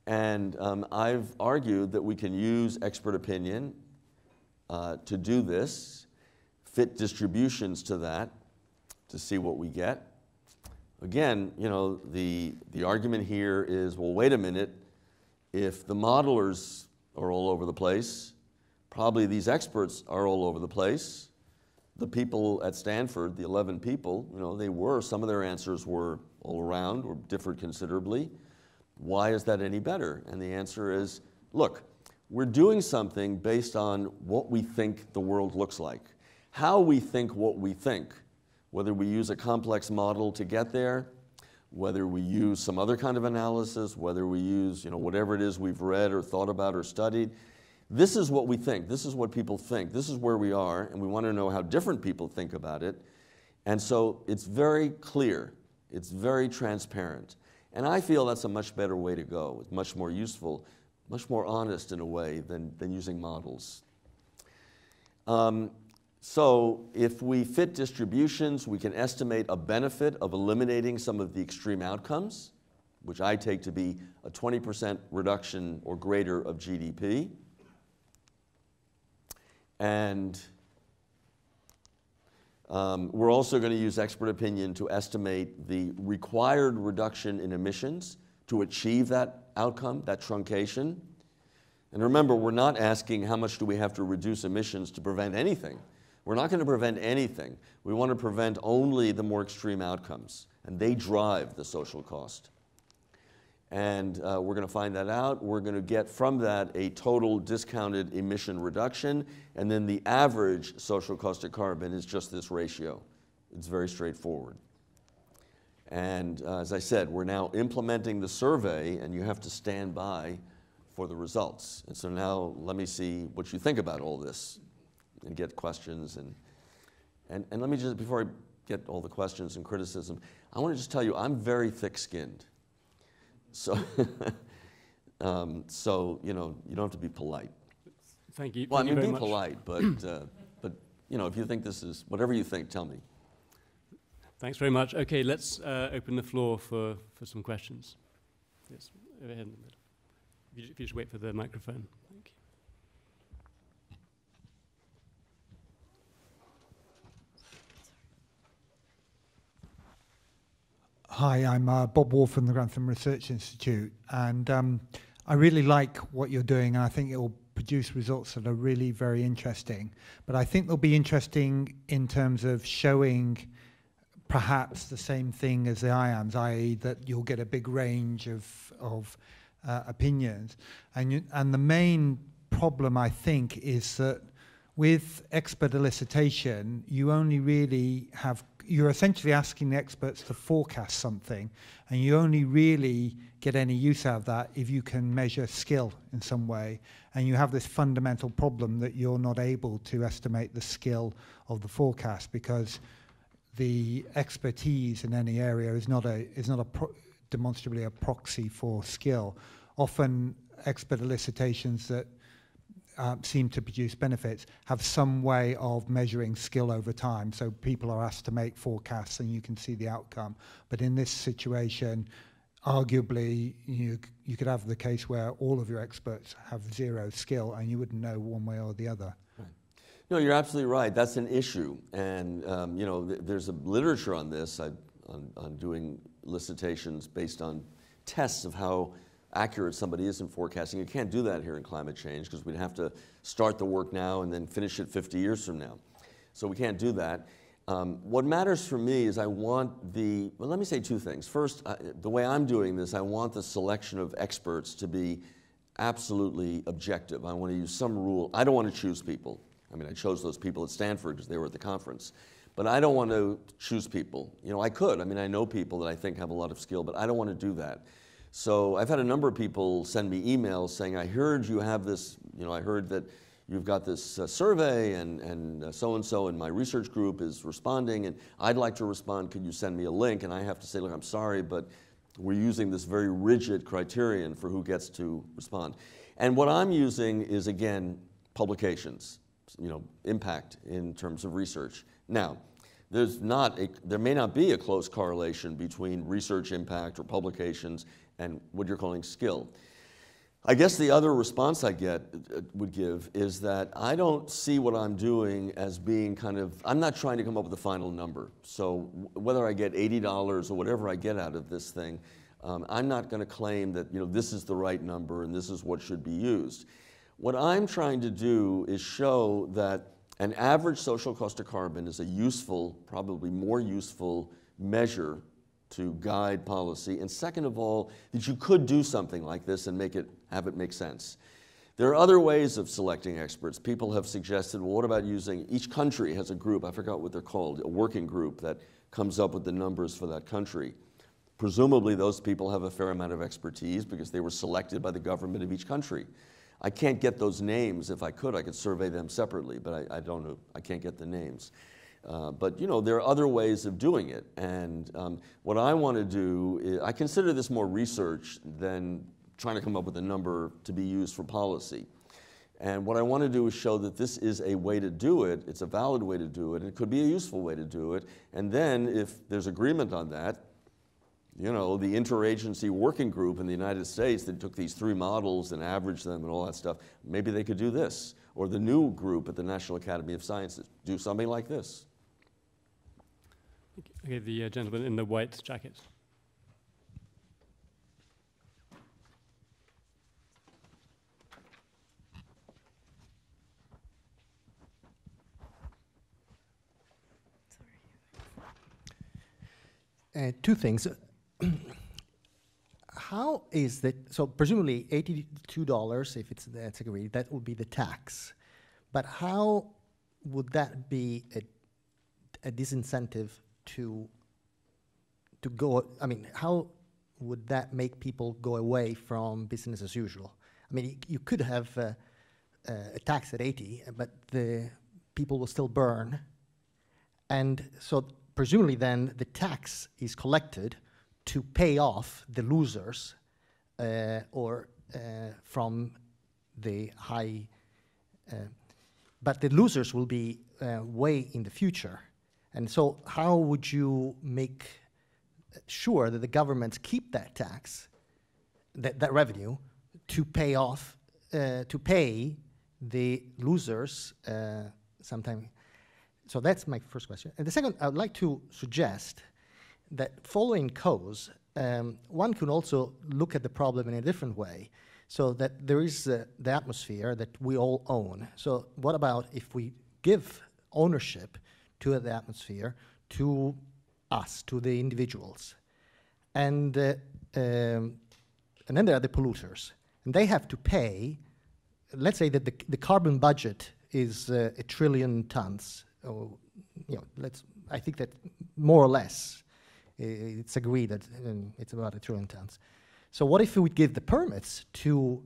And I've argued that we can use expert opinion to do this, fit distributions to that, to see what we get. Again, you know, the argument here is, well, wait a minute, if the modelers are all over the place, probably these experts are all over the place. The people at Stanford, the 11 people, you know, some of their answers were all around or differed considerably. Why is that any better? And the answer is, look, we're doing something based on what we think the world looks like. How we think what we think, whether we use a complex model to get there, whether we use some other kind of analysis, whether we use, you know, whatever it is we've read or thought about or studied. This is what we think. This is what people think. This is where we are, and we want to know how different people think about it. And so it's very clear. It's very transparent. And I feel that's a much better way to go. It's much more useful, much more honest in a way than using models. So if we fit distributions, we can estimate a benefit of eliminating some of the extreme outcomes, which I take to be a 20% reduction or greater of GDP. And we're also going to use expert opinion to estimate the required reduction in emissions to achieve that outcome, that truncation. And remember, we're not asking how much do we have to reduce emissions to prevent anything. We're not going to prevent anything. We want to prevent only the more extreme outcomes, and they drive the social cost. And we're going to find that out. We're going to get from that a total discounted emission reduction, and then the average social cost of carbon is just this ratio. It's very straightforward. And as I said, we're now implementing the survey, and you have to stand by for the results. And so now let me see what you think about all this and get questions. And let me just, before I get all the questions and criticism, I want to just tell you I'm very thick-skinned. So, so you know, you don't have to be polite.
Thank you.
Well,
Thank
I mean,
you
be
very
polite, but you know, if you think this is whatever you think, tell me.
Thanks very much. Okay, let's open the floor for some questions. Yes, over here in the middle. If you just wait for the microphone. Thank you.
Hi, I'm Bob Wall from the Grantham Research Institute, and I really like what you're doing, and I think it will produce results that are really very interesting. But I think they'll be interesting in terms of showing perhaps the same thing as the IAMS, i.e. that you'll get a big range of opinions. And the main problem, I think, is that with expert elicitation, you only really have, you're essentially asking the experts to forecast something, and you only really get any use out of that if you can measure skill in some way. And you have this fundamental problem that you're not able to estimate the skill of the forecast because the expertise in any area is not demonstrably a proxy for skill. Often expert elicitations that seem to produce benefits have some way of measuring skill over time. So people are asked to make forecasts and you can see the outcome. But in this situation, arguably, you could have the case where all of your experts have zero skill and you wouldn't know one way or the other.
Right. No, you're absolutely right. That's an issue. And, you know, there's a literature on this, on doing elicitations based on tests of how accurate somebody is in forecasting. You can't do that here in climate change because we'd have to start the work now and then finish it 50 years from now. So we can't do that. What matters for me is I want well, let me say two things. First, the way I'm doing this, I want the selection of experts to be absolutely objective. I want to use some rule. I don't want to choose people. I mean, I chose those people at Stanford because they were at the conference. But I don't want to choose people. You know, I could. I mean, I know people that I think have a lot of skill, but I don't want to do that. So I've had a number of people send me emails saying, I heard you have this, you know, I heard that you've got this survey and so-and-so in my research group is responding and I'd like to respond, could you send me a link? And I have to say, look, I'm sorry, but we're using this very rigid criterion for who gets to respond. And what I'm using is, again, publications, you know, impact in terms of research. Now, there may not be a close correlation between research impact or publications and what you're calling skill. I guess the other response I would give is that I don't see what I'm doing as being I'm not trying to come up with a final number. So whether I get $80 or whatever I get out of this thing, I'm not going to claim that, you know, this is the right number and this is what should be used. What I'm trying to do is show that an average social cost of carbon is a useful, probably more useful measure to guide policy, and second of all, that you could do something like this and have it make sense. There are other ways of selecting experts. People have suggested, well, what about using, each country has a group, I forgot what they're called, a working group that comes up with the numbers for that country. Presumably those people have a fair amount of expertise because they were selected by the government of each country. I can't get those names. If I could survey them separately, but I don't know, I can't get the names. But you know, there are other ways of doing it. And what I want to do is, I consider this more research than trying to come up with a number to be used for policy. And what I want to do is show that this is a way to do it, it's a valid way to do it, and it could be a useful way to do it. And then if there's agreement on that, you know, the interagency working group in the United States that took these 3 models and averaged them and all that stuff, maybe they could do this. Or the new group at the National Academy of Sciences, do something like this.
Okay, the gentleman in the white jacket.
Two things. How is that, so presumably $82, if that's agreed, that would be the tax. But how would that be a disincentive to go, I mean, how would that make people go away from business as usual? I mean, you could have a tax at 80, but the people will still burn. And so presumably then the tax is collected to pay off the losers from the high, but the losers will be way in the future. And so how would you make sure that the governments keep that tax, that revenue, to pay off, to pay the losers sometime? So that's my first question. And the second, I would like to suggest that following Coase, one can also look at the problem in a different way, so that there is the atmosphere that we all own. So what about if we give ownership to the atmosphere, to us, to the individuals? And then there are the polluters. And they have to pay, let's say that the carbon budget is 1 trillion tons. Or, you know, I think that more or less, it's agreed that it's about 1 trillion tons. So what if we would give the permits to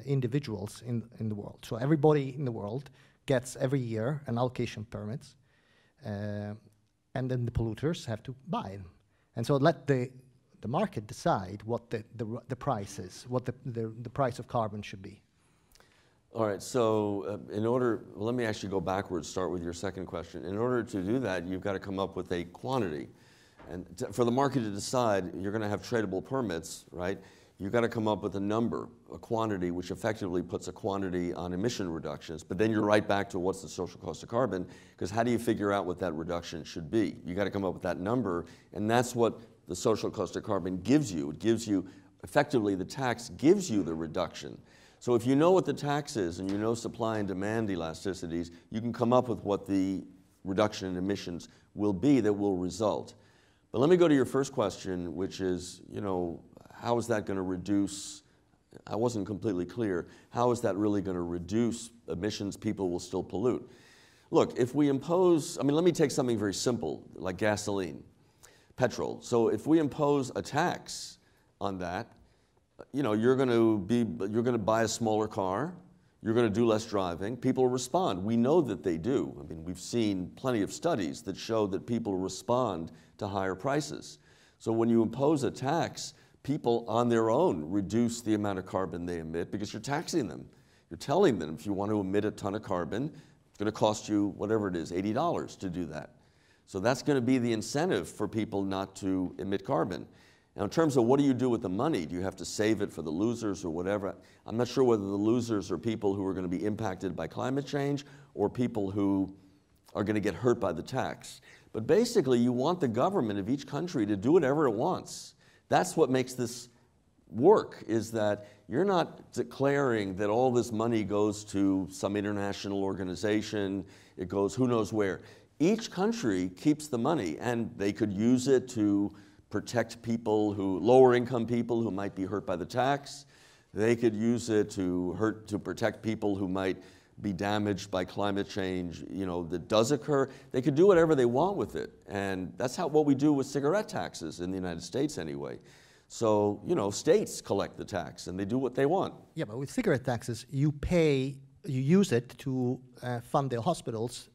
individuals in the world? So everybody in the world gets every year an allocation permits, and then the polluters have to buy them. And so let the market decide what the price is, what the price of carbon should be.
All right, so well, let me actually go backwards, start with your second question. In order to do that, you've got to come up with a quantity. And for the market to decide, you're going to have tradable permits, right? You've got to come up with a number, a quantity, which effectively puts a quantity on emission reductions. But then you're right back to what's the social cost of carbon, because how do you figure out what that reduction should be? You got to come up with that number, and that's what the social cost of carbon gives you. It gives you, effectively, the tax gives you the reduction. So if you know what the tax is and you know supply and demand elasticities, you can come up with what the reduction in emissions will be that will result. But let me go to your first question, which is, how is that going to reduce? I wasn't completely clear. How is that really going to reduce emissions? People will still pollute. Look, if we impose, let me take something very simple, like gasoline, petrol. So if we impose a tax on that, you're going to buy a smaller car, you're going to do less driving, people respond. We know that they do. We've seen plenty of studies that show that people respond to higher prices. So when you impose a tax, people on their own reduce the amount of carbon they emit because you're taxing them. You're telling them if you want to emit a ton of carbon, it's going to cost you whatever it is, $80 to do that. So that's going to be the incentive for people not to emit carbon. Now, in terms of what do you do with the money, do you have to save it for the losers or whatever? I'm not sure whether the losers are people who are going to be impacted by climate change or people who are going to get hurt by the tax. But basically, you want the government of each country to do whatever it wants. That's what makes this work, is that you're not declaring that all this money goes to some international organization, it goes who knows where. Each country keeps the money, and they could use it to protect people lower income people who might be hurt by the tax. They could use it to protect people who might be damaged by climate change, that does occur. They could do whatever they want with it. And that's what we do with cigarette taxes in the United States anyway. So, states collect the tax and they do what they want.
Yeah, but with cigarette taxes, you use it to fund the hospitals.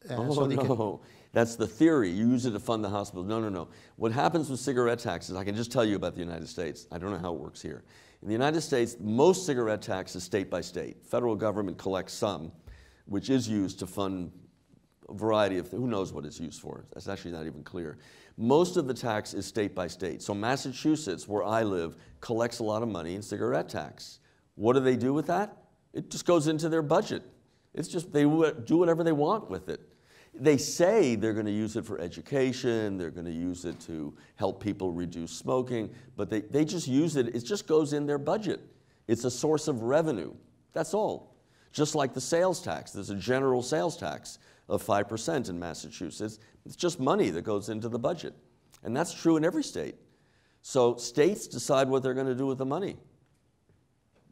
That's the theory. You use it to fund the hospitals. No. What happens with cigarette taxes, I can just tell you about the United States. I don't know how it works here. In the United States, most cigarette tax is state by state. Federal government collects some, which is used to fund a variety of things. Who knows what it's used for? That's actually not even clear. Most of the tax is state by state. So Massachusetts, where I live, collects a lot of money in cigarette tax. What do they do with that? It just goes into their budget. It's just they do whatever they want with it. They say they're going to use it for education, they're going to use it to help people reduce smoking, but they just use it, it just goes in their budget. It's a source of revenue, that's all. Just like the sales tax, there's a general sales tax of 5% in Massachusetts. It's just money that goes into the budget. And that's true in every state. So states decide what they're going to do with the money.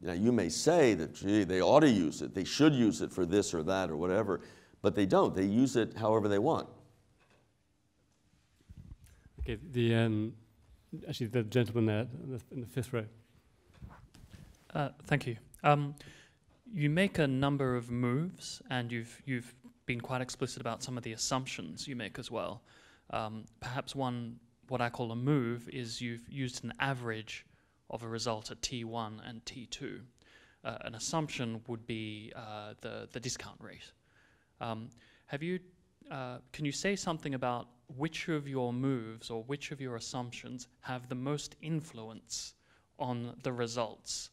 Now, you may say that, gee, they ought to use it, they should use it for this or that or whatever, but they don't. They use it however they want.
Okay, actually the gentleman there in the fifth row.
Thank you. You make a number of moves, and you've been quite explicit about some of the assumptions you make as well. Perhaps what I call a move, is you've used an average of a result at T1 and T2. An assumption would be the discount rate. Can you say something about which of your moves or which of your assumptions have the most influence on the results?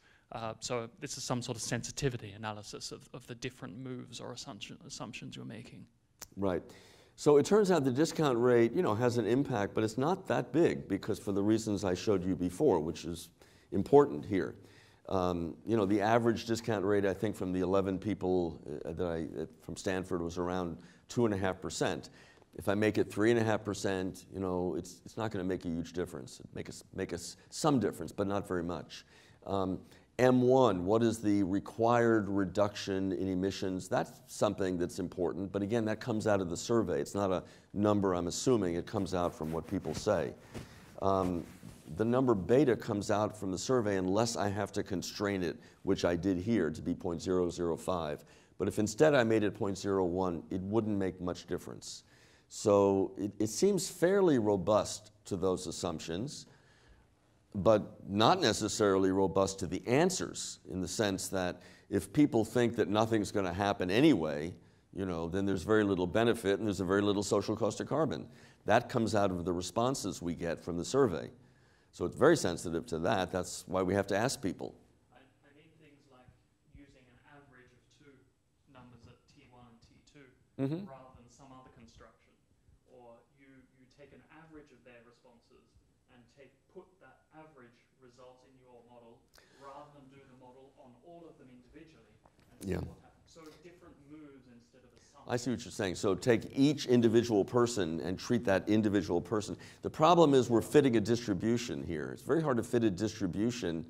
So this is some sort of sensitivity analysis of the different moves or assumptions you're making.
Right. So it turns out the discount rate, has an impact, but it's not that big because for the reasons I showed you before, which is important here. The average discount rate, I think, from the 11 people from Stanford was around 2.5%. If I make it 3.5%, it's not going to make a huge difference. Make us some difference, but not very much. M1, what is the required reduction in emissions? That's something that's important, but again, that comes out of the survey. It's not a number I'm assuming. It comes out from what people say. The number beta comes out from the survey unless I have to constrain it, which I did here, to be 0.005. But if instead I made it 0.01, it wouldn't make much difference. So it seems fairly robust to those assumptions. but not necessarily robust to the answers, in the sense that if people think that nothing's going to happen anyway, you know, then there's very little benefit and there's a very little social cost of carbon. That comes out of the responses we get from the survey. So it's very sensitive to that. That's why we have to ask people.
I mean things like using an average of two numbers at T1 and T2 rather than some other construction. Or you take an average of their responses and put that average result in your model rather than do the model on all of them individually and see what happens. So different moves instead of a sum.
I see what you're saying. So take each individual person and treat that individual person. The problem is we're fitting a distribution here. It's very hard to fit a distribution.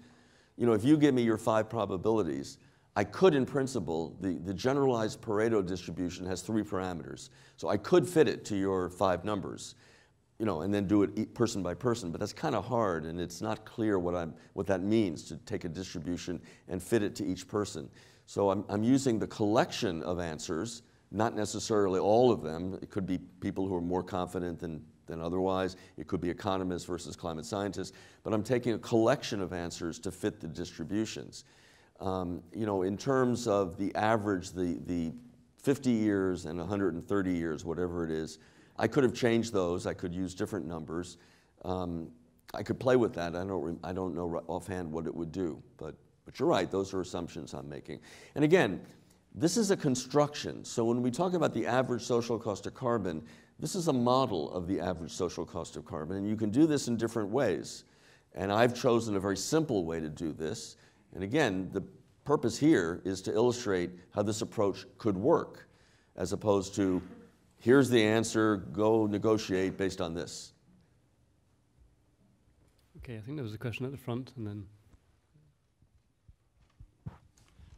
You know, if you give me your 5 probabilities, I could, in principle, the generalized Pareto distribution has 3 parameters. So I could fit it to your 5 numbers, you know, and then do it person by person. But that's kind of hard, and it's not clear what that means to take a distribution and fit it to each person. So I'm using the collection of answers, not necessarily all of them. It could be people who are more confident than otherwise. It could be economists versus climate scientists. But I'm taking a collection of answers to fit the distributions. You know, in terms of the average, the 50 years and 130 years, whatever it is, I could have changed those. I could use different numbers. I could play with that. I don't know offhand what it would do, but you're right, those are assumptions I'm making. And again, this is a construction. So when we talk about the average social cost of carbon, this is a model of the average social cost of carbon, and you can do this in different ways. And I've chosen a very simple way to do this. And again, the purpose here is to illustrate how this approach could work, as opposed to, here's the answer, go negotiate based on this.
Okay, I think there was a question at the front, and then...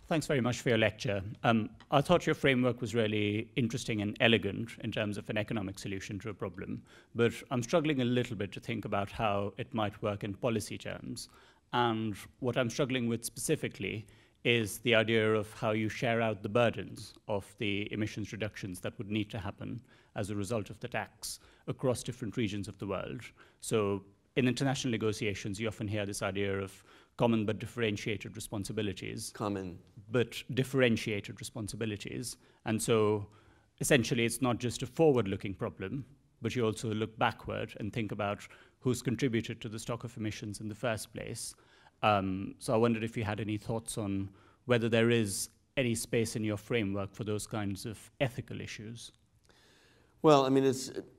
Thanks very much for your lecture. I thought your framework was really interesting and elegant in terms of an economic solution to a problem, but I'm struggling a little bit to think about how it might work in policy terms. And what I'm struggling with specifically is the idea of how you share out the burdens of the emissions reductions that would need to happen as a result of the tax across different regions of the world. So in international negotiations, you often hear this idea of common but differentiated responsibilities.
Common.
But differentiated responsibilities. And so essentially it's not just a forward-looking problem, but you also look backward and think about who's contributed to the stock of emissions in the first place. So I wondered if you had any thoughts on whether there is any space in your framework for those kinds of ethical issues.
Well, I mean,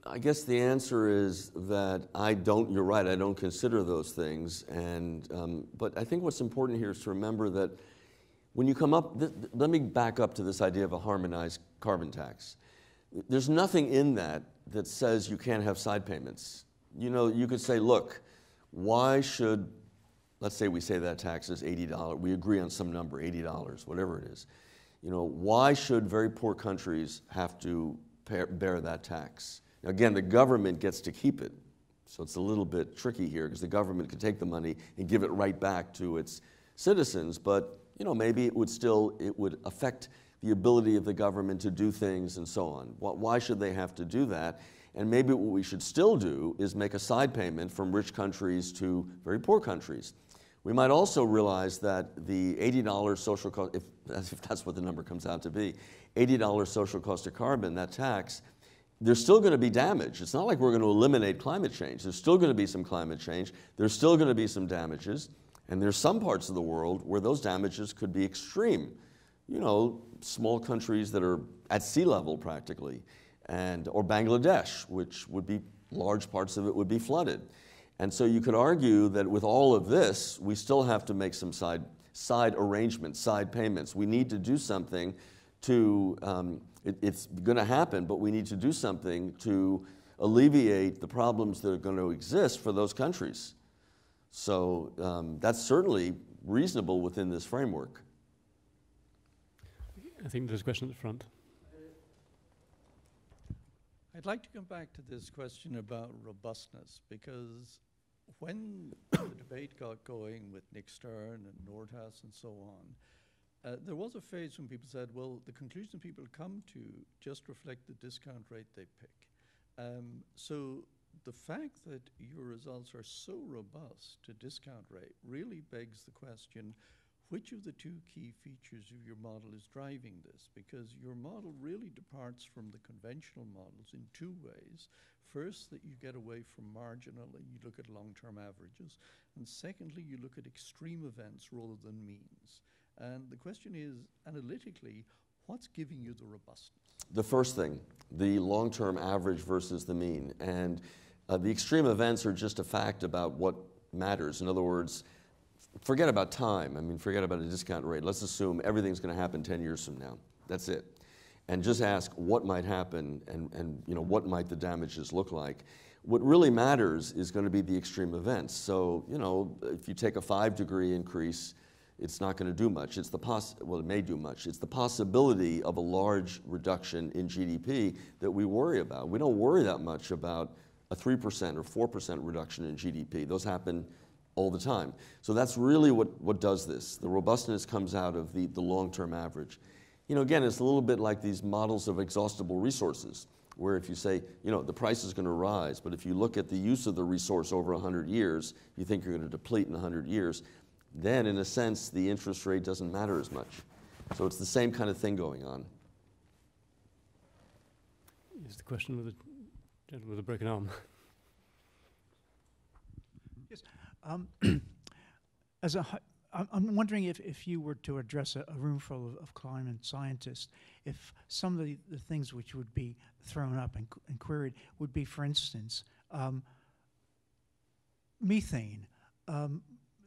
I guess the answer is that you're right, I don't consider those things. But I think what's important here is to remember that when you come up, let me back up to this idea of a harmonized carbon tax. There's nothing in that that says you can't have side payments. You know, you could say, look, why should, let's say we say that tax is $80, we agree on some number, $80, whatever it is. You know, why should very poor countries have to bear that tax? Now, again, the government gets to keep it. So it's a little bit tricky here because the government could take the money and give it right back to its citizens, but you know, maybe it would affect the ability of the government to do things and so on. Why should they have to do that? And maybe what we should still do is make a side payment from rich countries to very poor countries. We might also realize that the $80 social cost, if that's what the number comes out to be, $80 social cost of carbon, that tax, there's still going to be damage. It's not like we're going to eliminate climate change. There's still going to be some climate change. There's still going to be some damages. And there's some parts of the world where those damages could be extreme. You know, small countries that are at sea level practically, or Bangladesh, which would be, large parts of it would be flooded. And so you could argue that with all of this, we still have to make some side arrangements, side payments. We need to do something to, it's going to happen, but we need to do something to alleviate the problems that are going to exist for those countries. So that's certainly reasonable within this framework.
I think there's a question at the front.
I'd like to come back to this question about robustness, because when the debate got going with Nick Stern and Nordhaus and so on, there was a phase when people said, well, the conclusions people come to just reflect the discount rate they pick. So the fact that your results are so robust to discount rate really begs the question, which of the two key features of your model is driving this? Because your model really departs from the conventional models in two ways. First, that you get away from marginal and you look at long-term averages. And secondly, you look at extreme events rather than means. And the question is, analytically, what's giving you the robustness?
The first thing, the long-term average versus the mean. And the extreme events are just a fact about what matters. In other words, forget about time. I mean, forget about a discount rate. Let's assume everything's going to happen 10 years from now. That's it. And just ask what might happen and you know, what might the damages look like. What really matters is going to be the extreme events. So, you know, if you take a 5-degree increase, it's not going to do much. It's the well, it may do much. It's the possibility of a large reduction in GDP that we worry about. We don't worry that much about a 3% or 4% reduction in GDP. Those happen all the time. So that's really what does this. The robustness comes out of the long-term average. You know, again, it's a little bit like these models of exhaustible resources, where if you say, you know, the price is going to rise, but if you look at the use of the resource over 100 years, you think you're going to deplete in 100 years, then in a sense, the interest rate doesn't matter as much. So it's the same kind of thing going on.
Is the question with the gentleman with the broken arm?
Yes. I'm wondering if you were to address a room full of climate scientists, if some of the things which would be thrown up and queried would be, for instance, methane.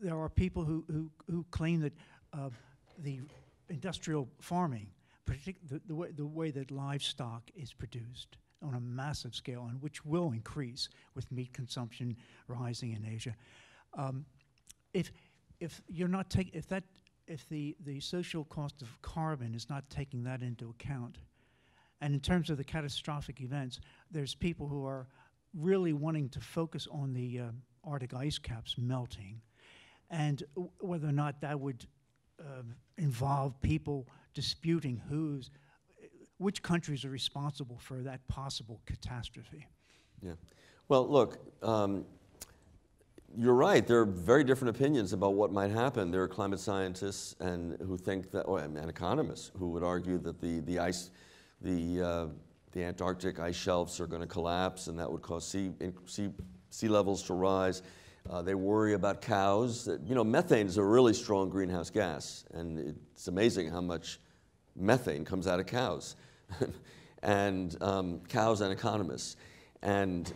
There are people who claim that the industrial farming, particularly the way that livestock is produced on a massive scale, and which will increase with meat consumption rising in Asia. If you're not if the social cost of carbon is not taking that into account, and in terms of the catastrophic events, there's people who are really wanting to focus on the Arctic ice caps melting, and whether or not that would involve people disputing which countries are responsible for that possible catastrophe.
Yeah. Well, look, you're right. There are very different opinions about what might happen. There are climate scientists who think that, and economists who would argue that the Antarctic ice shelves are going to collapse, and that would cause sea levels to rise. They worry about cows. You know, methane is a really strong greenhouse gas, and it's amazing how much methane comes out of cows, and cows and economists, and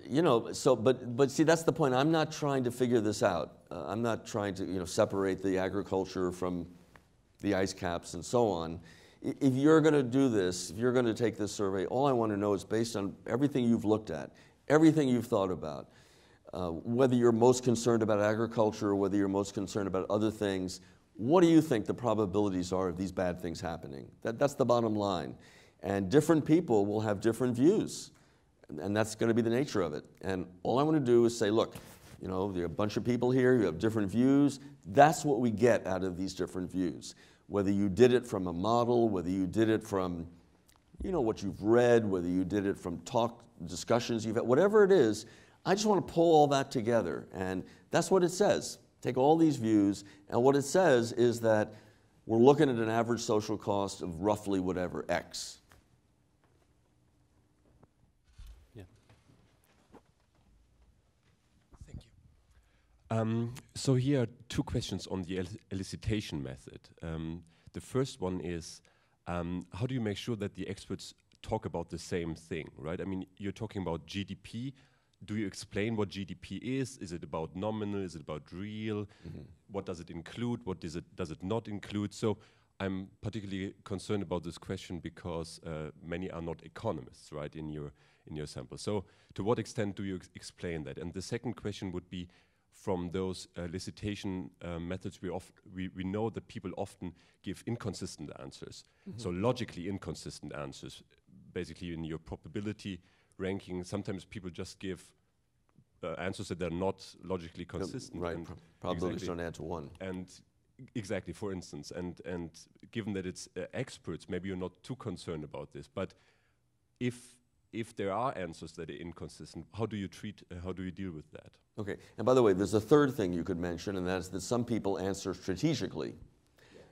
you know, so but see, that's the point. I'm not trying to figure this out. I'm not trying to separate the agriculture from the ice caps and so on. If you're going to do this, if you're going to take this survey, all I want to know is based on everything you've looked at, everything you've thought about, whether you're most concerned about agriculture or whether you're most concerned about other things, what do you think the probabilities are of these bad things happening? That's the bottom line. And different people will have different views, and that's going to be the nature of it. And all I want to do is say, look, there are a bunch of people here, you have different views. That's what we get out of these different views. Whether you did it from a model, whether you did it from what you've read, whether you did it from discussions you've had, whatever it is, I just want to pull all that together. And that's what it says. Take all these views, and what it says is that we're looking at an average social cost of roughly whatever, X.
Yeah.
Thank you. So here are two questions on the elicitation method. The first one is, how do you make sure that the experts talk about the same thing, right? I mean, you're talking about GDP. Do you explain what GDP is? Is it about nominal? Is it about real? Mm-hmm. What does it include? What does it not include? So I'm particularly concerned about this question because many are not economists, right, in your sample. So to what extent do you explain that? And the second question would be, from those elicitation methods, we know that people often give inconsistent answers. Mm-hmm. So logically inconsistent answers. Basically, in your probability ranking, sometimes people just give answers that are not logically consistent.
Right, probabilities don't add to one.
And exactly, for instance, and given that it's experts, maybe you're not too concerned about this, but if if there are answers that are inconsistent, how do you deal with that?
Okay, and by the way, there's a third thing you could mention, and that's that some people answer strategically.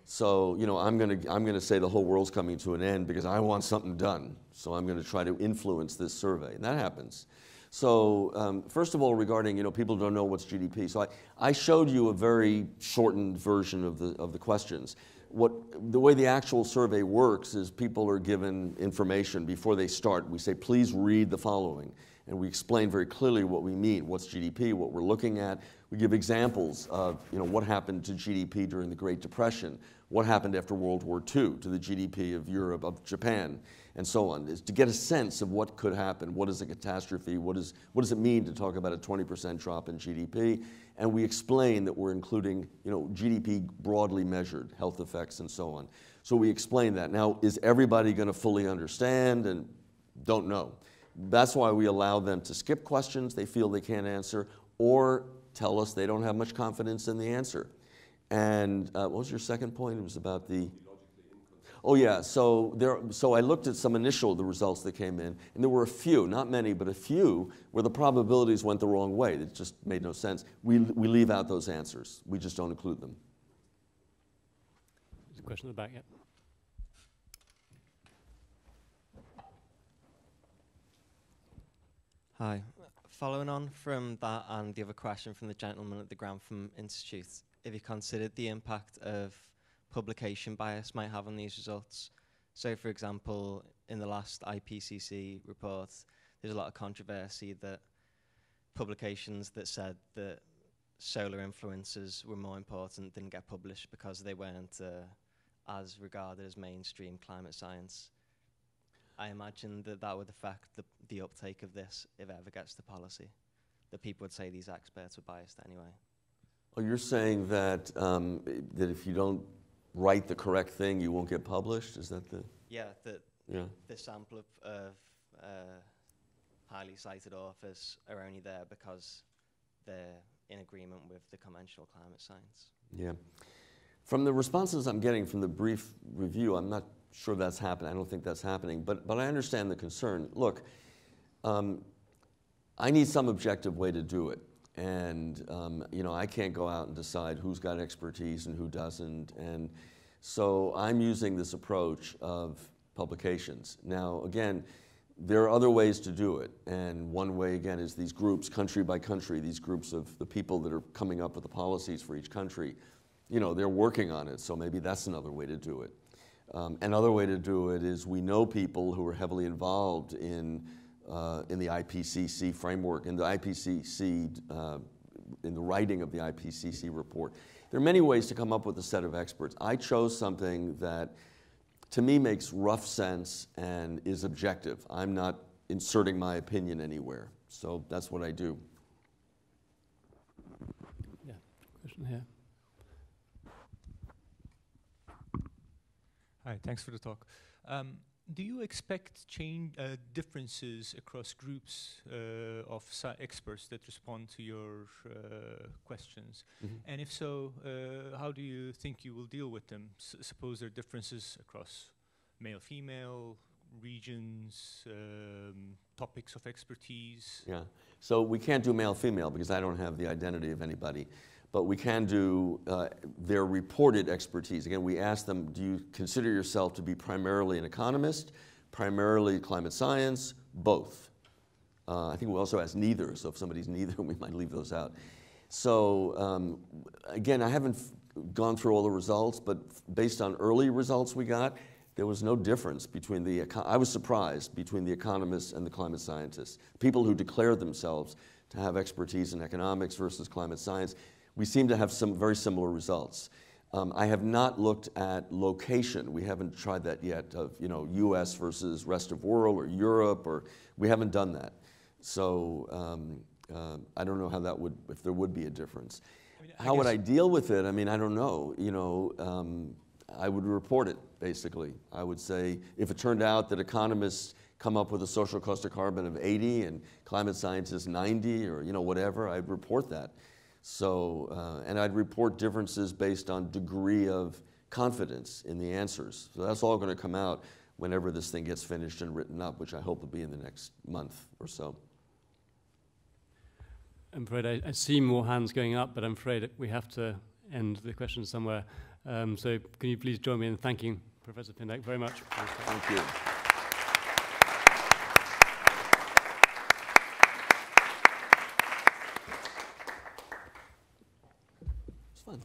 So, you know, I'm gonna say the whole world's coming to an end because I want something done. So I'm gonna try to influence this survey, and that happens. So first of all, regarding, you know, people don't know what's GDP. So I showed you a very shortened version of the questions. The way the actual survey works is people are given information before they start. We say, please read the following. And we explain very clearly what we mean, what's GDP, what we're looking at. We give examples of, you know, what happened to GDP during the Great Depression, what happened after World War II to the GDP of Europe, of Japan, and so on, is to get a sense of what could happen. What is a catastrophe? What does it mean to talk about a 20% drop in GDP? And we explain that we're including, you know, GDP broadly measured, health effects and so on. So we explain that. Now, is everybody going to fully understand? And don't know. That's why we allow them to skip questions they feel they can't answer, or tell us they don't have much confidence in the answer. And what was your second point? It was about the... Oh yeah, so I looked at the results that came in, and there were a few, not many, but a few, where the probabilities went the wrong way. It just made no sense. We leave out those answers. We just don't include them.
There's a question at the back, yeah.
Hi. Following on from that and the other question from the gentleman at the Grantham Institute, if you considered the impact of publication bias might have on these results. So, for example, in the last IPCC report, there's a lot of controversy that publications that said that solar influences were more important didn't get published because they weren't as regarded as mainstream climate science. I imagine that that would affect the uptake of this if it ever gets to policy, that people would say these experts were biased anyway.
Oh, you're saying that that if you don't write the correct thing, you won't get published? Is that the...
Yeah, the sample of highly cited authors are only there because they're in agreement with the conventional climate science. Yeah.
From the responses I'm getting from the brief review, I'm not sure that's happening. I don't think that's happening, but I understand the concern. Look, I need some objective way to do it. And you know, I can't go out and decide who's got expertise and who doesn't. And so I'm using this approach of publications. Now, again, there are other ways to do it. And one way, again, is these groups, country by country, these groups of the people that are coming up with the policies for each country. You know, they're working on it, so maybe that's another way to do it. Another way to do it is we know people who are heavily involved in the IPCC framework, in the IPCC, in the writing of the IPCC report. There are many ways to come up with a set of experts. I chose something that, to me, makes rough sense and is objective. I'm not inserting my opinion anywhere, so that's what I do.
Yeah, question here.
Hi, thanks for the talk. Do you expect differences across groups of experts that respond to your questions? Mm-hmm. And if so, how do you think you will deal with them? Suppose there are differences across male, female, regions, topics of expertise?
Yeah, so we can't do male, female because I don't have the identity of anybody. But we can do their reported expertise. Again, we ask them, do you consider yourself to be primarily an economist, primarily climate science, both? I think we also ask neither, so if somebody's neither, we might leave those out. So again, I haven't gone through all the results, but based on early results we got, there was no difference between I was surprised, between the economists and the climate scientists. People who declared themselves to have expertise in economics versus climate science, we seem to have some very similar results. I have not looked at location. We haven't tried that yet of, you know, US versus rest of world or Europe, or we haven't done that. So I don't know how that would, if there would be a difference. I mean, how would I deal with it? I mean, I don't know. You know, I would report it, basically. I would say, if it turned out that economists come up with a social cost of carbon of 80 and climate scientists 90, or, you know, whatever, I'd report that. So, and I'd report differences based on degree of confidence in the answers. So that's all going to come out. whenever this thing gets finished and written up, which I hope will be in the next month or so.
I'm afraid I see more hands going up, but I'm afraid that we have to end the questions somewhere. So can you please join me in thanking Professor Pindyck very much?
Thank you. It's fun.